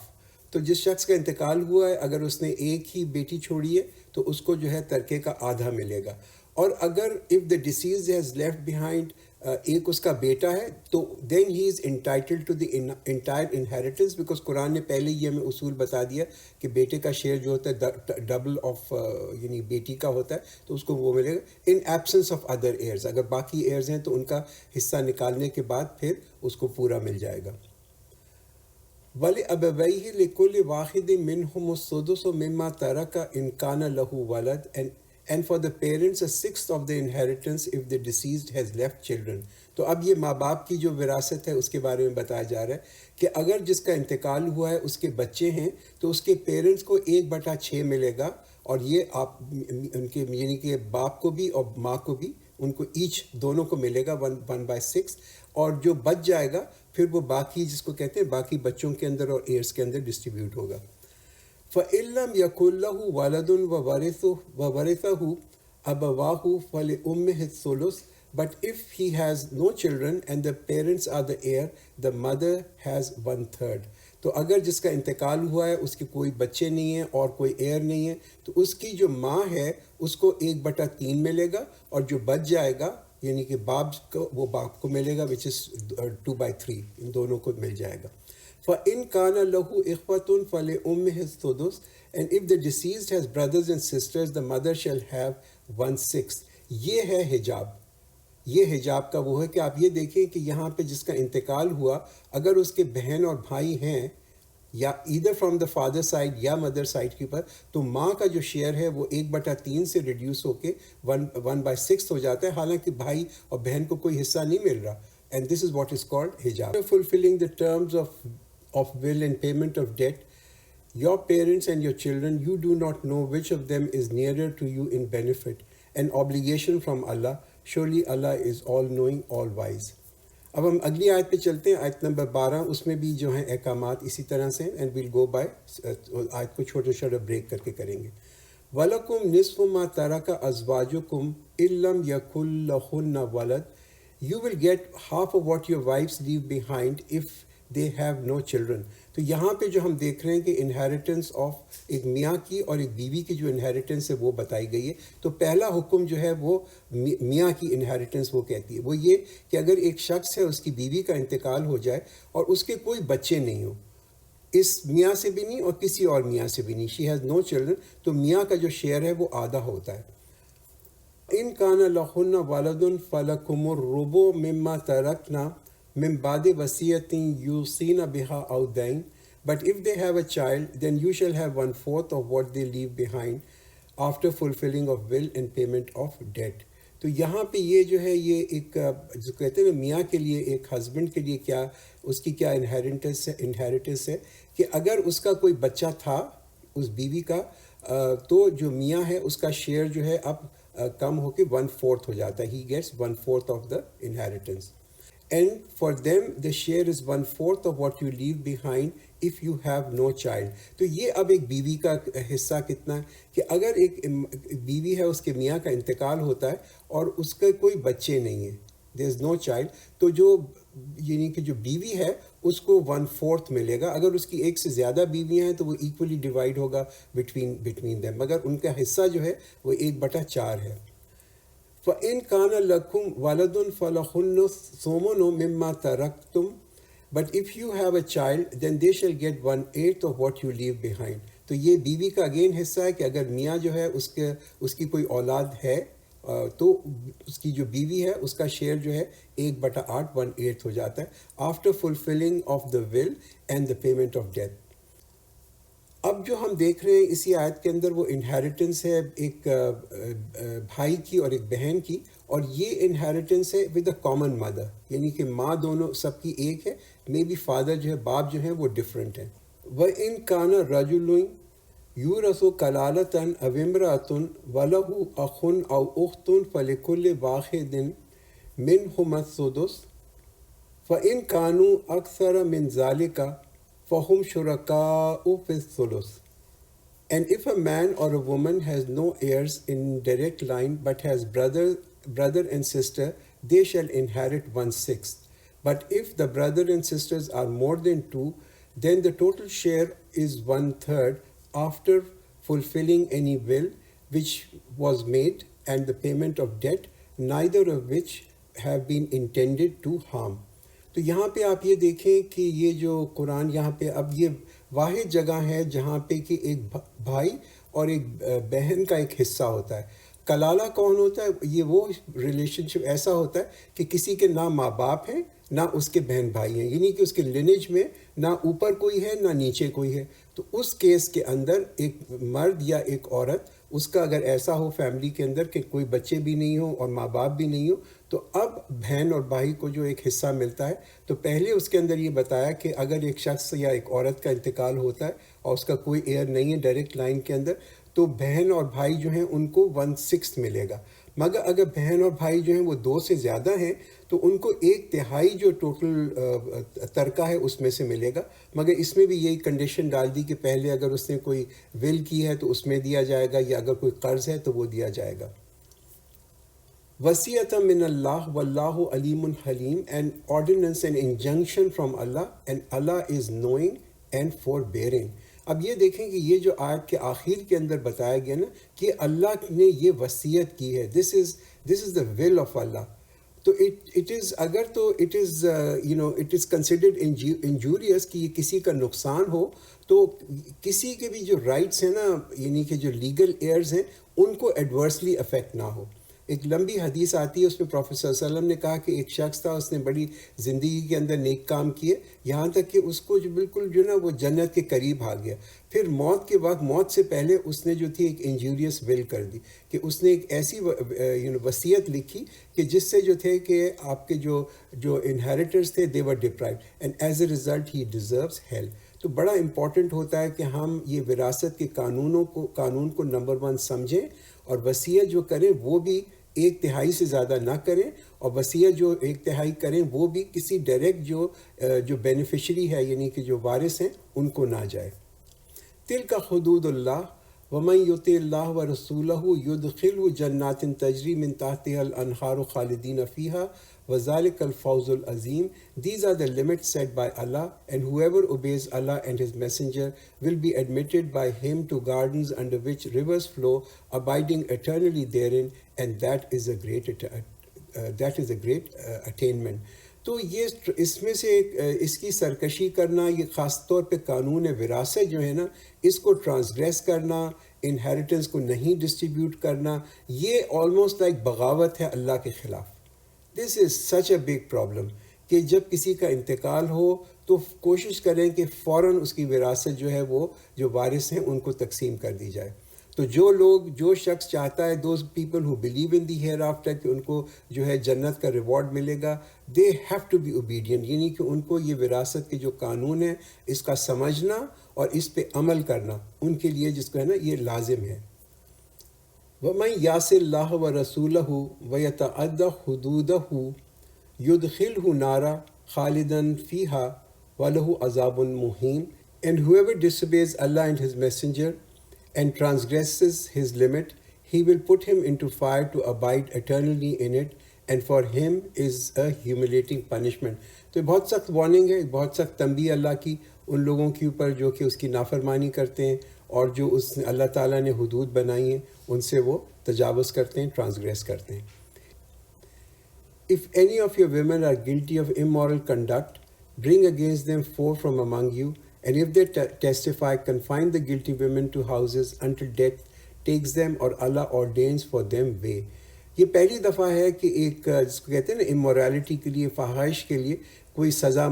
تو جس شخص کا انتقال ہوا ہے، اگر اس نے ایک ہی بیٹی چھوڑی ہے تو اس کو جو ہے ترکے کا آدھا ملے گا. اور اگر if the deceased has left behind ایک اس کا بیٹا ہے، تو then he is entitled to the entire inheritance because قرآن نے پہلے ہی ہمیں اصول بتا دیا کہ بیٹے کا شیئر جو ہوتا ہے ڈبل آف یعنی بیٹی کا ہوتا ہے، تو اس کو وہ ملے گا in absence of other heirs. اگر باقی heirs ہیں تو ان کا حصہ نکالنے کے بعد پھر اس کو پورا مل جائے گا. وَلِأَبَوَيْهِ لِكُلِّ وَاحِدٍ مِّنْهُمُ السُّدُسُ مِمَّا تَرَكَ إِنْ كَانَ لَهُ وَلَدٌ and for the parents a sixth of the inheritance if the deceased has left children. تو اب یہ ماں باپ کی جو وراثت ہے اس کے بارے میں بتایا جا رہا ہے کہ اگر جس کا انتقال ہوا ہے اس کے بچے ہیں تو اس کے پیرنٹس کو 1/6 ملے گا. اور یہ آپ ان کے یعنی کہ باپ کو بھی اور ماں کو بھی، ان کو ایچ دونوں کو ملے گا 1/6. اور جو بچ جائے گا پھر وہ باقی جس کو کہتے ہیں باقی بچوں کے اندر اور ایئرس کے اندر ڈسٹریبیوٹ ہوگا. فَإِن لَّمْ يَكُن لَّهُ وَلَدٌ وَوَرِثَهُ أَبَوَاهُ فَلِأُمِّهِ الثُّلُثُ. But if he has no children and the parents are the heir, the mother has 1/3. تو اگر جس کا انتقال ہوا ہے اس کے کوئی بچے نہیں ہیں اور کوئی ایئر نہیں ہے، تو اس کی جو ماں ہے اس کو 1/3 ملے گا، اور جو بچ جائے گا یعنی کہ باپ کو، وہ باپ کو ملے گا which is 2/3. ان دونوں کو مل جائے گا. فَإِن كَانَ لَهُ إِخْوَةٌ فَلِأُمِّهِ السُّدُسُ and if the deceased has brothers and sisters the mother shall have 1/6. یہ ہے حجاب. یہ حجاب کا وہ ہے کہ آپ یہ دیکھیں کہ یہاں پہ جس کا انتقال ہوا، اگر اس کے بہن اور بھائی ہیں یا either from the father side یا مدر سائڈ کے اوپر، تو ماں کا جو شیئر ہے وہ 1/3 سے ریڈیوس ہو کے 1/6 ہو جاتا ہے، حالانکہ بھائی اور بہن کو کوئی حصہ نہیں مل رہا. And this is what is called حجاب. Fulfilling the terms of will and payment of debt, your parents and your children, you do not know which of them is nearer to you in benefit. An obligation from Allah. Surely Allah is all knowing, all wise. اب ہم اگلی آیت پہ چلتے ہیں، آیت نمبر 12. اس میں بھی جو ہیں احکامات اسی طرح سے، اینڈ ویل گو بائی آیت کو چھوٹے چھوٹے بریک کر کے کریں گے. وَلَكُمْ نِصْفُ مَا تَرَكَ أَزْوَاجُكُمْ إِن لَّمْ يَكُن لَّهُنَّ وَلَدٌ. You will get half of what your wives leave behind if they have no children. تو یہاں پہ جو ہم دیکھ رہے ہیں کہ انہیریٹنس آف ایک میاں کی اور ایک بیوی کی جو انہیریٹنس ہے وہ بتائی گئی ہے. تو پہلا حکم جو ہے وہ میاں کی انہیریٹنس وہ کہتی ہے، وہ یہ کہ اگر ایک شخص ہے اس کی بیوی کا انتقال ہو جائے اور اس کے کوئی بچے نہیں ہوں، اس میاں سے بھی نہیں اور کسی اور میاں سے بھی نہیں، شی ہیز نو چلڈرن، تو میاں کا جو شیئر ہے وہ آدھا ہوتا ہے. ان کان لہن ولد فلکم الربع مما ترکنا من بعد وصیۃ یوصین بہا او دین. But if they have a child, then you shall have 1/4 of what they leave behind after fulfilling of will and payment of debt. تو یہاں پہ یہ جو ہے یہ ایک جو کہتے ہیں میاں کے لیے، ایک ہسبینڈ کے لیے کیا اس کی کیا انہیریٹنس ہے کہ اگر اس کا کوئی بچہ تھا اس بیوی کا، تو جو میاں ہے اس کا شیئر جو ہے اب کم ہو کے 1/4 ہو جاتا ہے. He gets 1/4 of the inheritance. and for them the share is 1/4 of what you leave behind if you have no child. تو یہ اب ایک بیوی کا حصہ کتنا ہے کہ اگر ایک بیوی ہے اس کے میاں کا انتقال ہوتا ہے اور اس کا کوئی بچے نہیں ہیں, there is no child, تو جو یعنی کہ جو بیوی ہے اس کو 1/4 ملے گا. اگر اس کی ایک سے زیادہ بیویاں ہیں تو وہ ایکولی ڈیوائڈ ہوگا بٹوین دیم, مگر ان کا حصہ جو ہے وہ 1/4 ہے. فَإِن كَانَ لَكُمْ وَلَدٌ فَلَهُنَّ الثُّمُنُ مِمَّا تَرَكْتُمْ, but if you have a child then they shall get 1/8 of what you leave behind. تو یہ بیوی کا اگین حصہ ہے کہ اگر میاں جو ہے اس کی کوئی اولاد ہے تو اس کی جو بیوی ہے اس کا شیئر جو ہے 1/8 1/8 ہو جاتا ہے after fulfilling of the will and the payment of death. اب جو ہم دیکھ رہے ہیں اسی آیت کے اندر وہ انہیریٹنس ہے ایک بھائی کی اور ایک بہن کی, اور یہ انہیریٹنس ہے ود اے کامن مدر, یعنی کہ ماں دونوں سب کی ایک ہے, مے بی فادر جو ہے باپ جو ہیں وہ ڈفرینٹ ہیں. وَإِن كَانَ رَجُلٌ يُورَثُ كَلَالَةً أَوِ امْرَأَةٌ وَلَهُ أَخٌ أَوْ أُخْتٌ فَلِكُلِّ وَاحِدٍ مِنْهُمَا السُّدُسُ فَإِن كَانُوا أَكْثَرَ مِنْ ذَلِكَ فَهُمْ شُرَكَاءُ فِي الثُّلُثِ. And if a man or a woman has no heirs in direct line but has brother and sister, they shall inherit 1/6. But if the brother and sisters are more than 2, then the total share is 1/3 after fulfilling any will which was made and the payment of debt, neither of which have been intended to harm. تو یہاں پہ آپ یہ دیکھیں کہ یہ جو قرآن یہاں پہ اب یہ واحد جگہ ہے جہاں پہ کہ ایک بھائی اور ایک بہن کا ایک حصہ ہوتا ہے. کلالہ کون ہوتا ہے؟ یہ وہ ریلیشن شپ ایسا ہوتا ہے کہ کسی کے نہ ماں باپ ہیں نہ اس کے بہن بھائی ہیں, یعنی کہ اس کے لینیج میں نہ اوپر کوئی ہے نہ نیچے کوئی ہے. تو اس کیس کے اندر ایک مرد یا ایک عورت, اس کا اگر ایسا ہو فیملی کے اندر کہ کوئی بچے بھی نہیں ہوں اور ماں باپ بھی نہیں ہوں, تو اب بہن اور بھائی کو جو ایک حصہ ملتا ہے, تو پہلے اس کے اندر یہ بتایا کہ اگر ایک شخص یا ایک عورت کا انتقال ہوتا ہے اور اس کا کوئی ایئر نہیں ہے ڈائریکٹ لائن کے اندر, تو بہن اور بھائی جو ہیں ان کو 1/6 ملے گا. مگر اگر بہن اور بھائی جو ہیں وہ 2 سے زیادہ ہیں تو ان کو 1/3 جو ٹوٹل ترکہ ہے اس میں سے ملے گا. مگر اس میں بھی یہی کنڈیشن ڈال دی کہ پہلے اگر اس نے کوئی ول کی ہے تو اس میں دیا جائے گا, یا اگر کوئی قرض ہے تو وہ دیا جائے گا. وصیۃ من اللہ واللہ علیم حلیم, an ordinance and injunction from Allah, and Allah is knowing and forbearing. اب یہ دیکھیں کہ یہ جو آیت کے آخر کے اندر بتایا گیا نا کہ اللہ نے یہ وصیت کی ہے, this is the will of Allah. تو it is اگر تو it is considered injurious کہ یہ کسی کا نقصان ہو, تو کسی کے بھی جو رائٹس ہیں نا, یعنی کہ جو لیگل ایئرز ہیں ان کو ایڈورسلی افیکٹ نہ ہو. ایک لمبی حدیث آتی ہے, اس میں پروفیٹ صلی اللہ علیہ وسلم نے کہا کہ ایک شخص تھا, اس نے بڑی زندگی کے اندر نیک کام کیے یہاں تک کہ اس کو جو بالکل جو نا وہ جنت کے قریب آ گیا. پھر موت کے وقت, موت سے پہلے اس نے جو تھی ایک انجوریس ول کر دی کہ اس نے ایک ایسی وصیت لکھی کہ جس سے جو تھے کہ آپ کے جو انہیریٹرز تھے they were deprived and as a result he deserves hell. تو بڑا امپورٹنٹ ہوتا ہے کہ ہم یہ وراثت کے قانون کو نمبر 1 سمجھیں, اور وصیت جو کریں وہ بھی 1/3 سے زیادہ نہ کریں, اور وصیت جو 1/3 کریں وہ بھی کسی ڈائریکٹ جو بینیفیشری ہے یعنی کہ جو وارث ہیں ان کو نہ جائے. تلک حدود اللہ ومن یطع اللہ ورسولہ یدخلہ جنات تجری من تحتها الانہار خالدین فیہا وذلک الفوز العظیم. These are the limits set by Allah, and whoever obeys Allah and His Messenger will be admitted by Him to gardens under which rivers flow, abiding eternally therein, and that is a great attainment. تو یہ اس میں سے اس کی سرکشی کرنا, یہ خاص طور پہ قانون وراثت جو ہے نا, اس کو ٹرانسگریس کرنا, انہیریٹنس کو نہیں ڈسٹریبیوٹ کرنا, یہ آلموسٹ لائک بغاوت ہے اللہ کے خلاف. دس از سچ اے بگ پرابلم کہ جب کسی کا انتقال ہو تو کوشش کریں کہ فوراً اس کی وراثت جو ہے وہ جو وارث ہیں ان کو تقسیم کر دی جائے. تو جو شخص چاہتا ہے, those people who believe in the hereafter کہ ان کو جو ہے جنت کا ریوارڈ ملے گا, they have to be obedient, یعنی کہ ان کو یہ وراثت کے جو قانون ہے اس کا سمجھنا اور اس پہ عمل کرنا ان کے لیے جس کو ہے نا یہ لازم ہے. وَمَن يَعْصِ اللَّهَ وَرَسُولَهُ وَيَتَعَدَّ حُدُودَهُ يُدْخِلْهُ نَارًا خَالِدًا فِيهَا وَلَهُ عَذَابٌ مُهِينٌ. And whoever disobeys Allah and His Messenger and transgresses His limit, He will put him into fire to abide eternally in it, and for him is a humiliating punishment. تو بہت سخت وارننگ ہے، بہت سخت تنبیہ اللہ کی ان لوگوں کے اوپر جو کہ اس کی نافرمانی کرتے ہیں اور جو اس اللہ تعالیٰ نے حدود بنائی ہیں ان سے وہ تجاوز کرتے ہیں، ٹرانسگریس کرتے ہیں. If any of your women are guilty of immoral conduct, bring against them 4 from among you, and if they testify, confine the guilty women to houses until death takes them or Allah ordains for them way. یہ پہلی دفعہ ہے کہ ایک جس کو کہتے ہیں نا امورالٹی کے لیے، فحائش کے لیے کوئی سزا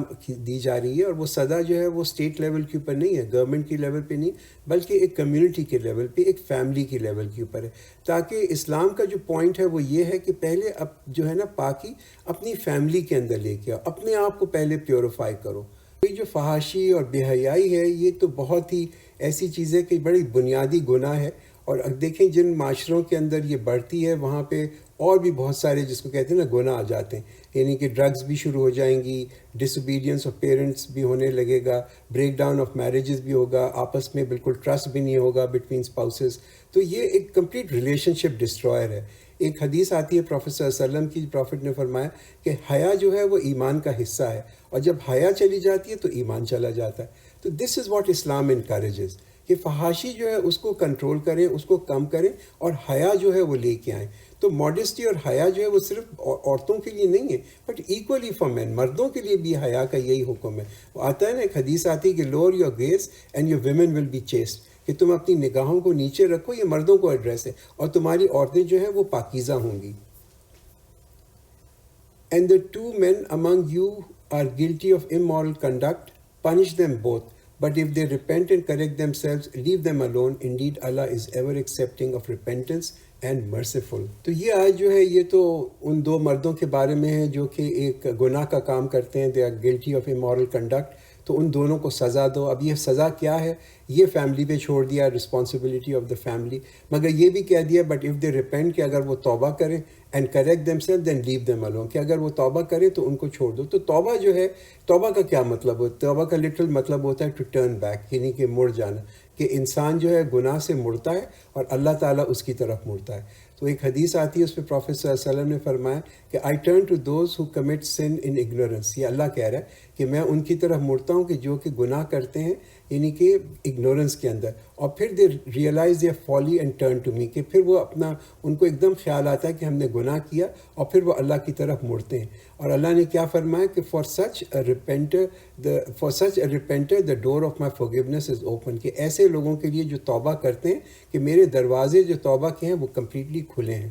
دی جا رہی ہے، اور وہ سزا جو ہے وہ اسٹیٹ لیول کے اوپر نہیں ہے، گورنمنٹ کی لیول پہ نہیں، بلکہ ایک کمیونٹی کے لیول پہ، ایک فیملی کی لیول کے اوپر ہے. تاکہ اسلام کا جو پوائنٹ ہے وہ یہ ہے کہ پہلے اب جو ہے نا پاکی اپنی فیملی کے اندر لے کے آؤ، اپنے آپ کو پہلے پیوریفائی کرو. یہ جو فحاشی اور بے حیائی ہے یہ تو بہت ہی ایسی چیز ہے کہ بڑی بنیادی گناہ ہے. اور دیکھیں جن معاشروں کے اندر یہ بڑھتی ہے وہاں پہ اور بھی بہت سارے جس کو کہتے ہیں نا گناہ آ جاتے ہیں، یعنی کہ ڈرگز بھی شروع ہو جائیں گی، ڈس اوبیڈینس آف پیرنٹس بھی ہونے لگے گا، بریک ڈاؤن آف میریجز بھی ہوگا، آپس میں بالکل ٹرسٹ بھی نہیں ہوگا بٹوین اسپاؤسز. تو یہ ایک کمپلیٹ ریلیشن شپ ڈسٹرائر ہے. ایک حدیث آتی ہے پروفیٹ صلی اللہ علیہ وسلم کی، پروفیٹ نے فرمایا کہ حیا جو ہے وہ ایمان کا حصہ ہے، اور جب حیا چلی جاتی ہے تو ایمان چلا جاتا ہے. تو دس از واٹ اسلام انکریجز کہ فحاشی جو ہے اس کو کنٹرول کریں، اس کو کم کریں، اور حیا جو ہے وہ لے کے آئیں. تو ماڈسٹی اور حیا جو ہے وہ صرف عورتوں کے لیے نہیں ہے بٹ ایکولی فار مین، مردوں کے لیے بھی حیا کا یہی حکم ہے. وہ آتا ہے نا ایک حدیث آتی ہے کہ lower your gaze and your women will be chaste, کہ تم اپنی نگاہوں کو نیچے رکھو، یہ مردوں کو ایڈریس ہے، اور تمہاری عورتیں جو ہیں وہ پاکیزہ ہوں گی. And the 2 men among you are guilty of immoral conduct, punish them both. But if they repent and correct themselves, leave them alone. Indeed, Allah is ever accepting of repentance and merciful. تو یہ آیت جو ہے یہ تو ان 2 مردوں کے بارے میں ہے جو کہ ایک گناہ کا کام کرتے ہیں. they are guilty of immoral conduct. تو ان دونوں کو سزا دو. اب یہ سزا کیا ہے یہ فیملی پہ چھوڑ دیا، رسپانسبلٹی آف دا فیملی. مگر یہ بھی کہہ دیا بٹ اف دے ریپینٹ، کہ اگر وہ توبہ کریں، and correct themselves then leave them alone, کہ اگر وہ توبہ کریں تو ان کو چھوڑ دو. تو توبہ جو ہے، توبہ کا کیا مطلب ہوتا ہے؟ توبہ کا لٹرل مطلب ہوتا ہے ٹو ٹرن بیک، یعنی کہ مڑ جانا، کہ انسان جو ہے گناہ سے مڑتا ہے اور اللہ تعالیٰ اس کی طرف مڑتا ہے. تو ایک حدیث آتی ہے اس پہ پروفیٹ صلی اللہ علیہ وسلم نے فرمایا کہ I turn to those who commit sin in ignorance. یہ اللہ کہہ رہا ہے کہ میں ان کی طرف مڑتا ہوں کہ جو کہ گناہ کرتے ہیں یعنی کہ اگنورنس کے اندر، اور پھر they realise their folly and turn to me, کہ پھر وہ اپنا ان کو ایک دم خیال آتا ہے کہ ہم نے گناہ کیا، اور پھر وہ اللہ کی طرف مڑتے ہیں. اور اللہ نے کیا فرمایا کہ for such a repenter the door of my forgiveness is open, کہ ایسے لوگوں کے لیے جو توبہ کرتے ہیں کہ میرے دروازے جو توبہ کے ہیں وہ کمپلیٹلی کھلے ہیں.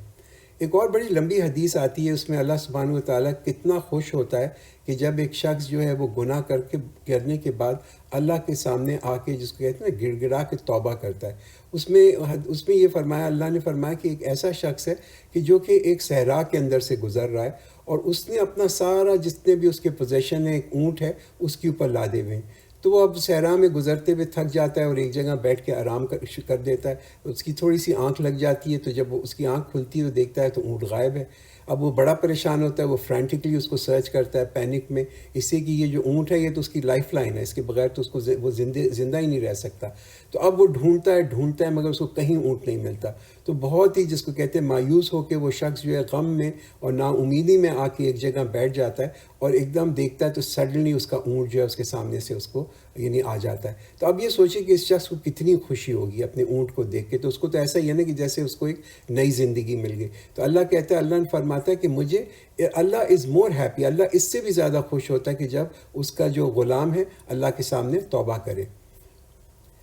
ایک اور بڑی لمبی حدیث آتی ہے، اس میں اللہ سبحانہ و تعالیٰ کتنا خوش ہوتا ہے کہ جب ایک شخص جو ہے وہ گناہ کرنے کے بعد اللہ کے سامنے آ کے جس کو کہتے ہیں نا گڑ گڑا کے توبہ کرتا ہے. اس میں یہ فرمایا، اللہ نے فرمایا کہ ایک ایسا شخص ہے کہ جو کہ ایک صحرا کے اندر سے گزر رہا ہے، اور اس نے اپنا سارا جتنے بھی اس کے پوزیشن ہے، ایک اونٹ ہے اس کے اوپر لادے ہوئے ہیں. تو وہ اب صحرا میں گزرتے ہوئے تھک جاتا ہے اور ایک جگہ بیٹھ کے آرام کر دیتا ہے. اس کی تھوڑی سی آنکھ لگ جاتی ہے، تو جب وہ اس کی آنکھ کھلتی ہے تو دیکھتا ہے تو اونٹ غائب ہے. اب وہ بڑا پریشان ہوتا ہے، وہ فرینٹکلی اس کو سرچ کرتا ہے پینک میں، اس سے کہ یہ جو اونٹ ہے یہ تو اس کی لائف لائن ہے، اس کے بغیر تو اس کو وہ زندہ ہی نہیں رہ سکتا. تو اب وہ ڈھونڈتا ہے مگر اس کو کہیں اونٹ نہیں ملتا. تو بہت ہی جس کو کہتے ہیں مایوس ہو کے وہ شخص جو ہے غم میں اور نا امیدی میں آ کے ایک جگہ بیٹھ جاتا ہے، اور ایک دم دیکھتا ہے تو سڈنلی اس کا اونٹ جو ہے اس کے سامنے سے اس کو یعنی آ جاتا ہے. تو اب یہ سوچیں کہ اس شخص کو کتنی خوشی ہوگی اپنے اونٹ کو دیکھ کے. تو اس کو تو ایسا ہی ہے نا کہ جیسے اس کو ایک نئی زندگی مل گئی. تو اللہ کہتا ہے، اللہ نے فرماتا ہے کہ مجھے اللہ از مور ہیپی، اللہ اس سے بھی زیادہ خوش ہوتا ہے کہ جب اس کا جو غلام ہے اللہ کے سامنے توبہ کرے.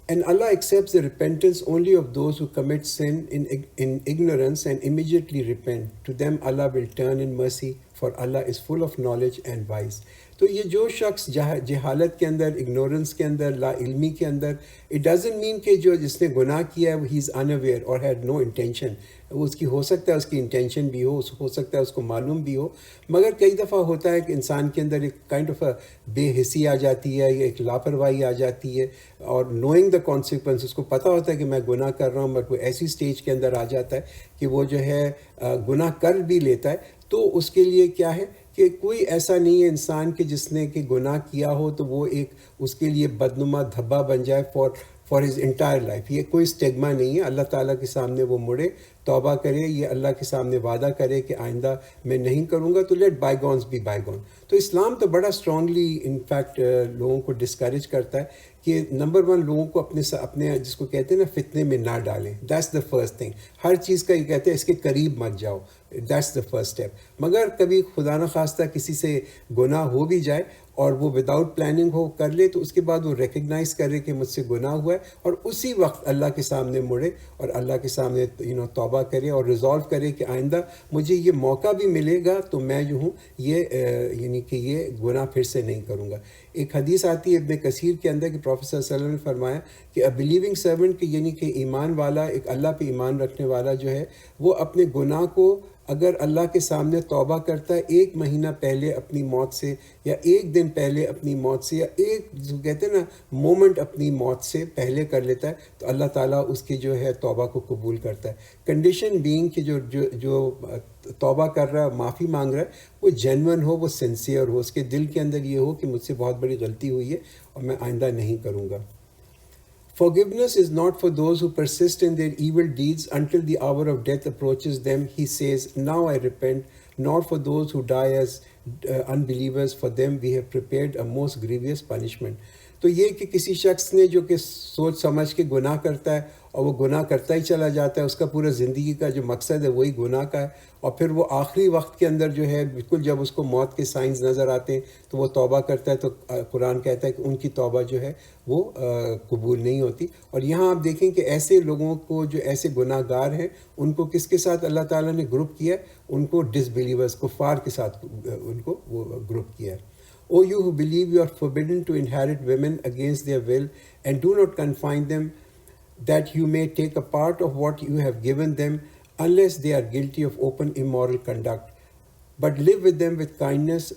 And Allah accepts the repentance only of those who commit sin in ignorance and immediately repent. To them Allah will turn in mercy, for Allah is full of knowledge and wise. تو یہ جو شخص جہالت کے اندر، اگنورنس کے اندر، لا علمی کے اندر، اٹ ڈزنٹ مین کہ جس نے گناہ کیا ہے ہی از انویئر اور ہیڈ نو انٹینشن. وہ اس کی ہو سکتا ہے اس کی انٹینشن بھی ہو سکتا ہے اس کو معلوم بھی ہو، مگر کئی دفعہ ہوتا ہے کہ انسان کے اندر ایک کائنڈ آف بے حسی آ جاتی ہے یا ایک لاپرواہی آ جاتی ہے، اور نوئنگ دا کانسیکوینس، اس کو پتہ ہوتا ہے کہ میں گناہ کر رہا ہوں، بٹ وہ ایسی سٹیج کے اندر آ جاتا ہے کہ وہ جو ہے گناہ کر بھی لیتا ہے. تو اس کے لیے کیا ہے کہ کہ کوئی ایسا نہیں ہے انسان کہ جس نے کہ گناہ کیا ہو تو وہ ایک اس کے لیے بدنما دھبا بن جائے فار ہز انٹائر لائف. یہ کوئی اسٹیگما نہیں ہے. اللہ تعالیٰ کے سامنے وہ مڑے, توبہ کرے, یہ اللہ کے سامنے وعدہ کرے کہ آئندہ میں نہیں کروں گا, تو let bygones be bygone. تو اسلام تو بڑا اسٹرانگلی انفیکٹ لوگوں کو ڈسکریج کرتا ہے کہ نمبر ون, لوگوں کو اپنے جس کو کہتے ہیں نا فتنے میں نہ ڈالیں. That's the first thing. ہر چیز کا یہ کہتے ہیں اس کے قریب مت جاؤ. That's the first step. مگر کبھی خدا نخواستہ کسی سے گناہ ہو بھی جائے اور وہ وداؤٹ پلاننگ ہو کر لے, تو اس کے بعد وہ ریکگنائز کرے کہ مجھ سے گناہ ہوا ہے, اور اسی وقت اللہ کے سامنے مڑے اور اللہ کے سامنے توبہ کرے اور ریزولو کرے کہ آئندہ مجھے یہ موقع بھی ملے گا تو میں جو ہوں یہ یعنی کہ یہ گناہ پھر سے نہیں کروں گا. ایک حدیث آتی ہے ابن کثیر کے اندر کہ پروفیٹ صلی اللہ علیہ وسلم نے فرمایا کہ اے بلیونگ سرونٹ, کہ یعنی کہ ایمان والا, ایک اللہ پہ ایمان رکھنے والا جو ہے, وہ اپنے گناہ کو اگر اللہ کے سامنے توبہ کرتا ہے 1 مہینہ پہلے اپنی موت سے, یا 1 دن پہلے اپنی موت سے, یا ایک جو کہتے ہیں نا مومنٹ اپنی موت سے پہلے کر لیتا ہے, تو اللہ تعالیٰ اس کی جو ہے توبہ کو قبول کرتا ہے. کنڈیشن بینگ کہ جو توبہ کر رہا ہے, معافی مانگ رہا ہے, وہ جینون ہو, وہ سنسیئر ہو, اس کے دل کے اندر یہ ہو کہ مجھ سے بہت بڑی غلطی ہوئی ہے اور میں آئندہ نہیں کروں گا. Forgiveness is not for those who persist in their evil deeds until the hour of death approaches them. He says, now I repent, nor for those who die as unbelievers. For them we have prepared a most grievous punishment. تو یہ کہ کسی شخص نے جو کہ سوچ سمجھ کے گناہ کرتا ہے اور وہ گناہ کرتا ہی چلا جاتا ہے, اس کا پورا زندگی کا جو مقصد ہے وہی گناہ کا ہے, اور پھر وہ آخری وقت کے اندر جو ہے بالکل جب اس کو موت کے سائنز نظر آتے ہیں تو وہ توبہ کرتا ہے, تو قرآن کہتا ہے کہ ان کی توبہ جو ہے وہ قبول نہیں ہوتی. اور یہاں آپ دیکھیں کہ ایسے لوگوں کو جو ایسے گناہ گار ہیں ان کو کس کے ساتھ اللہ تعالیٰ نے گروپ کیا ہے, ان کو ڈس بلیورز, کفار کے ساتھ ان کو وہ گروپ کیا ہے. O you who believe, you are forbidden to inherit women against their will, and do not confine them, that you may take a part of what you have given them, unless they are guilty of open immoral conduct. But live with them with kindness,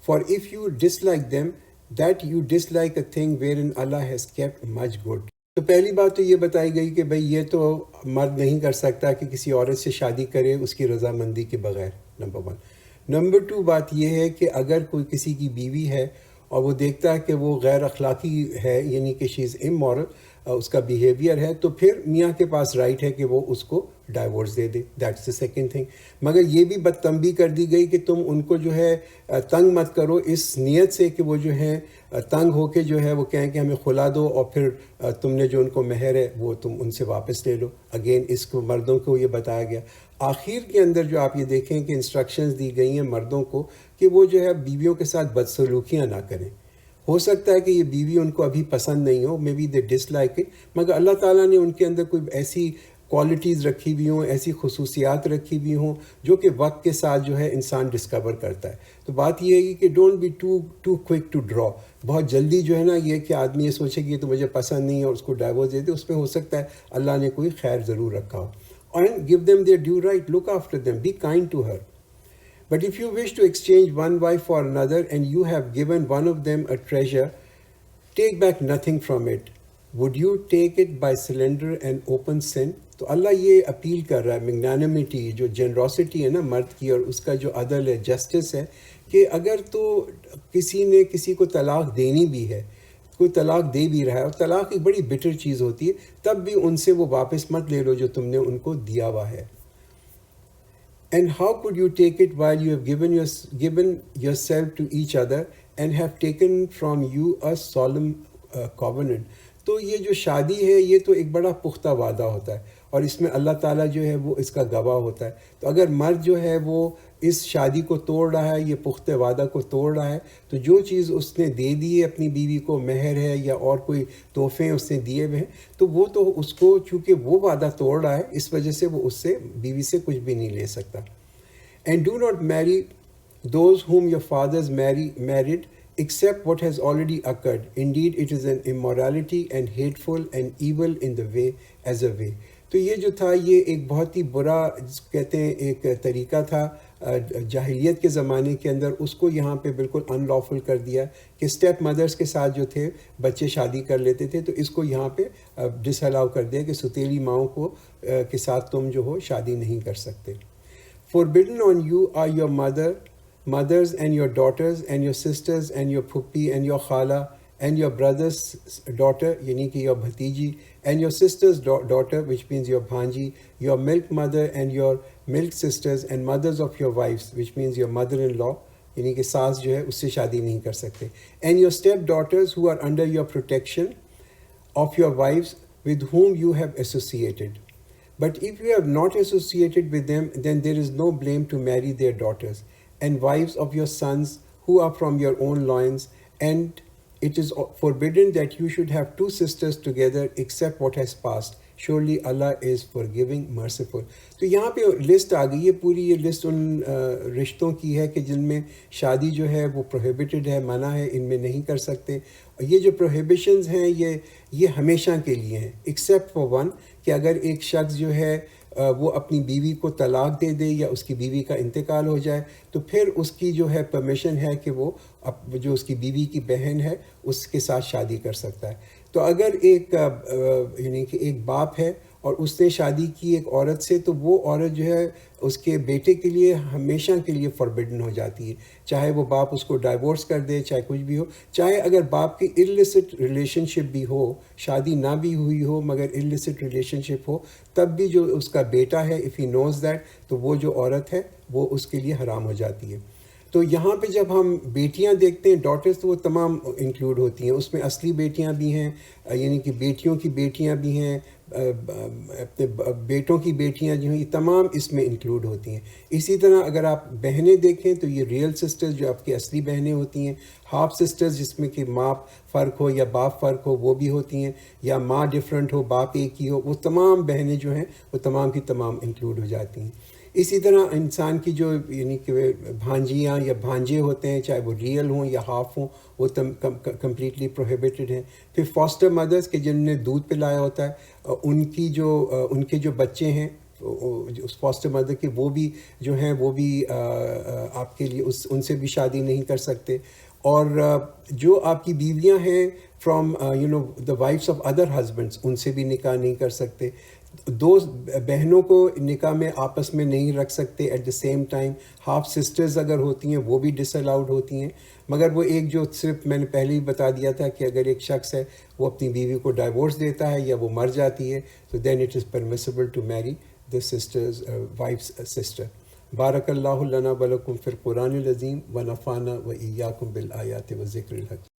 for if you dislike them, that you dislike a thing wherein Allah has kept much good. تو پہلی بات تو یہ بتائی گئی کہ بھئی یہ تو مرد نہیں کر سکتا کہ کسی عورت سے شادی کرے اس کی رضامندی کے بغیر, نمبر 1. نمبر 2 بات یہ ہے کہ اگر کوئی کسی کی بیوی ہے اور وہ دیکھتا ہے کہ وہ غیر اخلاقی ہے, یعنی کہ شی از امورل, اس کا بیہیویئر ہے, تو پھر میاں کے پاس رائٹ ہے کہ وہ اس کو ڈائیورس دے دے. That's the second thing. مگر یہ بھی بدتنبیہ کر دی گئی کہ تم ان کو جو ہے تنگ مت کرو اس نیت سے کہ وہ جو ہے تنگ ہو کے جو ہے وہ کہیں کہ ہمیں خلا دو, اور پھر تم نے جو ان کو مہر ہے وہ تم ان سے واپس لے لو. اگین اس کو مردوں کو یہ بتایا گیا. آخر کے اندر جو آپ یہ دیکھیں کہ انسٹرکشنز دی گئی ہیں مردوں کو کہ وہ جو ہے بیویوں کے ساتھ بدسلوکیاں نہ کریں. ہو سکتا ہے کہ یہ بیوی ان کو ابھی پسند نہیں ہو, maybe they dislike it, مگر اللہ تعالیٰ نے ان کے اندر کوئی ایسی کوالٹیز رکھی ہوئی ہوں, ایسی خصوصیات رکھی ہوئی ہوں جو کہ وقت کے ساتھ جو ہے انسان ڈسکور کرتا ہے. تو بات یہ ہے کہ don't be too quick to draw. بہت جلدی جو ہے نا یہ کہ آدمی یہ سوچے کہ یہ تو مجھے پسند نہیں ہے اور اس کو ڈائیورس دے دے, اس میں ہو سکتا ہے اللہ نے کوئی خیر ضرور رکھا ہو. And give them their due right, look after them, be kind to her. But if you wish to exchange one wife for another and you have given one of them a treasure, take back nothing from it. Would you take it by slander and open sin? تو اللہ یہ اپیل کر رہا ہے, میگنانیمٹی, جو جنروسٹی ہے نا مرد کی, اور اس کا جو عدل ہے, جسٹس ہے, کہ اگر تو کسی نے کسی کو طلاق دینی بھی ہے, کوئی طلاق دے بھی رہا ہے, اور طلاق ایک بڑی بٹر چیز ہوتی ہے, تب بھی ان سے وہ واپس مت لے لو جو تم نے ان کو دیا ہوا ہے. And how could you take it while you have given yourself to each other and have taken from you a solemn covenant? تو یہ جو شادی ہے یہ تو ایک بڑا پختہ وعدہ ہوتا ہے, اور اس میں اللہ تعالیٰ جو ہے وہ اس کا گواہ ہوتا ہے. تو اگر مرد جو ہے وہ اس شادی کو توڑ رہا ہے, یہ پختہ وعدہ کو توڑ رہا ہے, تو جو چیز اس نے دے دی ہے اپنی بیوی کو, مہر ہے یا اور کوئی تحفے اس نے دیے ہوئے ہیں, تو وہ تو اس کو چونکہ وہ وعدہ توڑ رہا ہے, اس وجہ سے وہ اس سے بیوی سے کچھ بھی نہیں لے سکتا. And do not marry those whom your fathers married except what has already occurred. Indeed, it is an immorality and hateful and evil in the way as a way. تو یہ جو تھا یہ ایک بہت ہی برا جس کو کہتے ہیں ایک طریقہ تھا جاہلیت کے زمانے کے اندر, اس کو یہاں پہ بالکل ان لافل کر دیا کہ اسٹیپ مدرس کے ساتھ جو تھے بچے شادی کر لیتے تھے, تو اس کو یہاں پہ ڈس الاؤ کر دیا کہ ستیلی ماؤں کو کے ساتھ تم جو ہو شادی نہیں کر سکتے. Forbidden on you are your mother, mothers and your daughters and your sisters and your phuppi and your khala and your brother's daughter, yani ki your bhatiji, and your sister's daughter, which means your bhanji, your milk mother and your milk sisters, and mothers of your wives, which means your mother-in-law, yani ki saas jo hai usse shaadi nahi kar sakte, and your step daughters who are under your protection of your wives with whom you have associated. But if you have not associated with them, then there is no blame to marry their daughters, and wives of your sons who are from your own loins, and it is forbidden that you should have two sisters together except what has passed. Surely Allah is forgiving, merciful. تو یہاں پہ لسٹ آ گئی ہے پوری. یہ لسٹ ان رشتوں کی ہے کہ جن میں شادی جو ہے وہ پروہیبٹڈ ہے, منع ہے, ان میں نہیں کر سکتے. یہ جو پروہیبیشنز ہیں یہ ہمیشہ کے لیے ہیں, ایکسیپٹ فار ون, کہ اگر ایک شخص جو ہے وہ اپنی بیوی کو طلاق دے دے یا اس کی بیوی کا انتقال ہو جائے, تو پھر اس کی جو ہے پرمیشن ہے کہ وہ جو اس کی بیوی کی بہن ہے اس کے ساتھ شادی کر سکتا ہے. تو اگر ایک یعنی کہ ایک باپ ہے اور اس نے شادی کی ایک عورت سے, تو وہ عورت جو ہے اس کے بیٹے کے لیے ہمیشہ کے لیے فوربڈن ہو جاتی ہے, چاہے وہ باپ اس کو ڈائیورس کر دے, چاہے کچھ بھی ہو, چاہے اگر باپ کی illicit ریلیشن شپ بھی ہو, شادی نہ بھی ہوئی ہو مگر illicit ریلیشن شپ ہو, تب بھی جو اس کا بیٹا ہے, if he knows that, تو وہ جو عورت ہے وہ اس کے لیے حرام ہو جاتی ہے. تو یہاں پہ جب ہم بیٹیاں دیکھتے ہیں ڈاٹرز, تو وہ تمام انکلوڈ ہوتی ہیں. اس میں اصلی بیٹیاں بھی ہیں, یعنی کہ بیٹیوں کی بیٹیاں بھی ہیں, اپنے بیٹوں کی بیٹیاں جو ہیں, یہ تمام اس میں انکلوڈ ہوتی ہیں. اسی طرح اگر آپ بہنیں دیکھیں تو یہ ریئل سسٹرز جو آپ کی اصلی بہنیں ہوتی ہیں, ہاف سسٹرز جس میں کہ ماں فرق ہو یا باپ فرق ہو وہ بھی ہوتی ہیں, یا ماں ڈفرینٹ ہو باپ ایک ہی ہو, وہ تمام بہنیں جو ہیں وہ تمام کی تمام انکلوڈ ہو جاتی ہیں. اسی طرح انسان کی جو یعنی کہ بھانجیاں یا بھانجے ہوتے ہیں, چاہے وہ ریئل ہوں یا ہاف ہوں, وہ کمپلیٹلی پروہیبٹڈ ہیں. پھر فاسٹر مدرس کے جن نے دودھ پلایا ہوتا ہے, ان کے جو بچے ہیں اس فاسٹر مدر کے, وہ بھی جو ہیں وہ بھی آپ کے لیے ان سے بھی شادی نہیں کر سکتے. اور جو آپ کی بیویاں ہیں from the wives of other husbands, ان سے بھی نکاح نہیں کر سکتے. دو بہنوں کو نکاح میں آپس میں نہیں رکھ سکتے at the same time. Half sisters اگر ہوتی ہیں وہ بھی ڈس الاؤڈ ہوتی ہیں, مگر وہ ایک جو صرف میں نے پہلے ہی بتا دیا تھا کہ اگر ایک شخص ہے وہ اپنی بیوی کو ڈائیورس دیتا ہے یا وہ مر جاتی ہے, تو then it is permissible to marry the sisters wives sister. بارک اللہ لنا ولکم فی القرآن العظیم ونفعنا وإیاکم بالآیات والذکر الحکیم.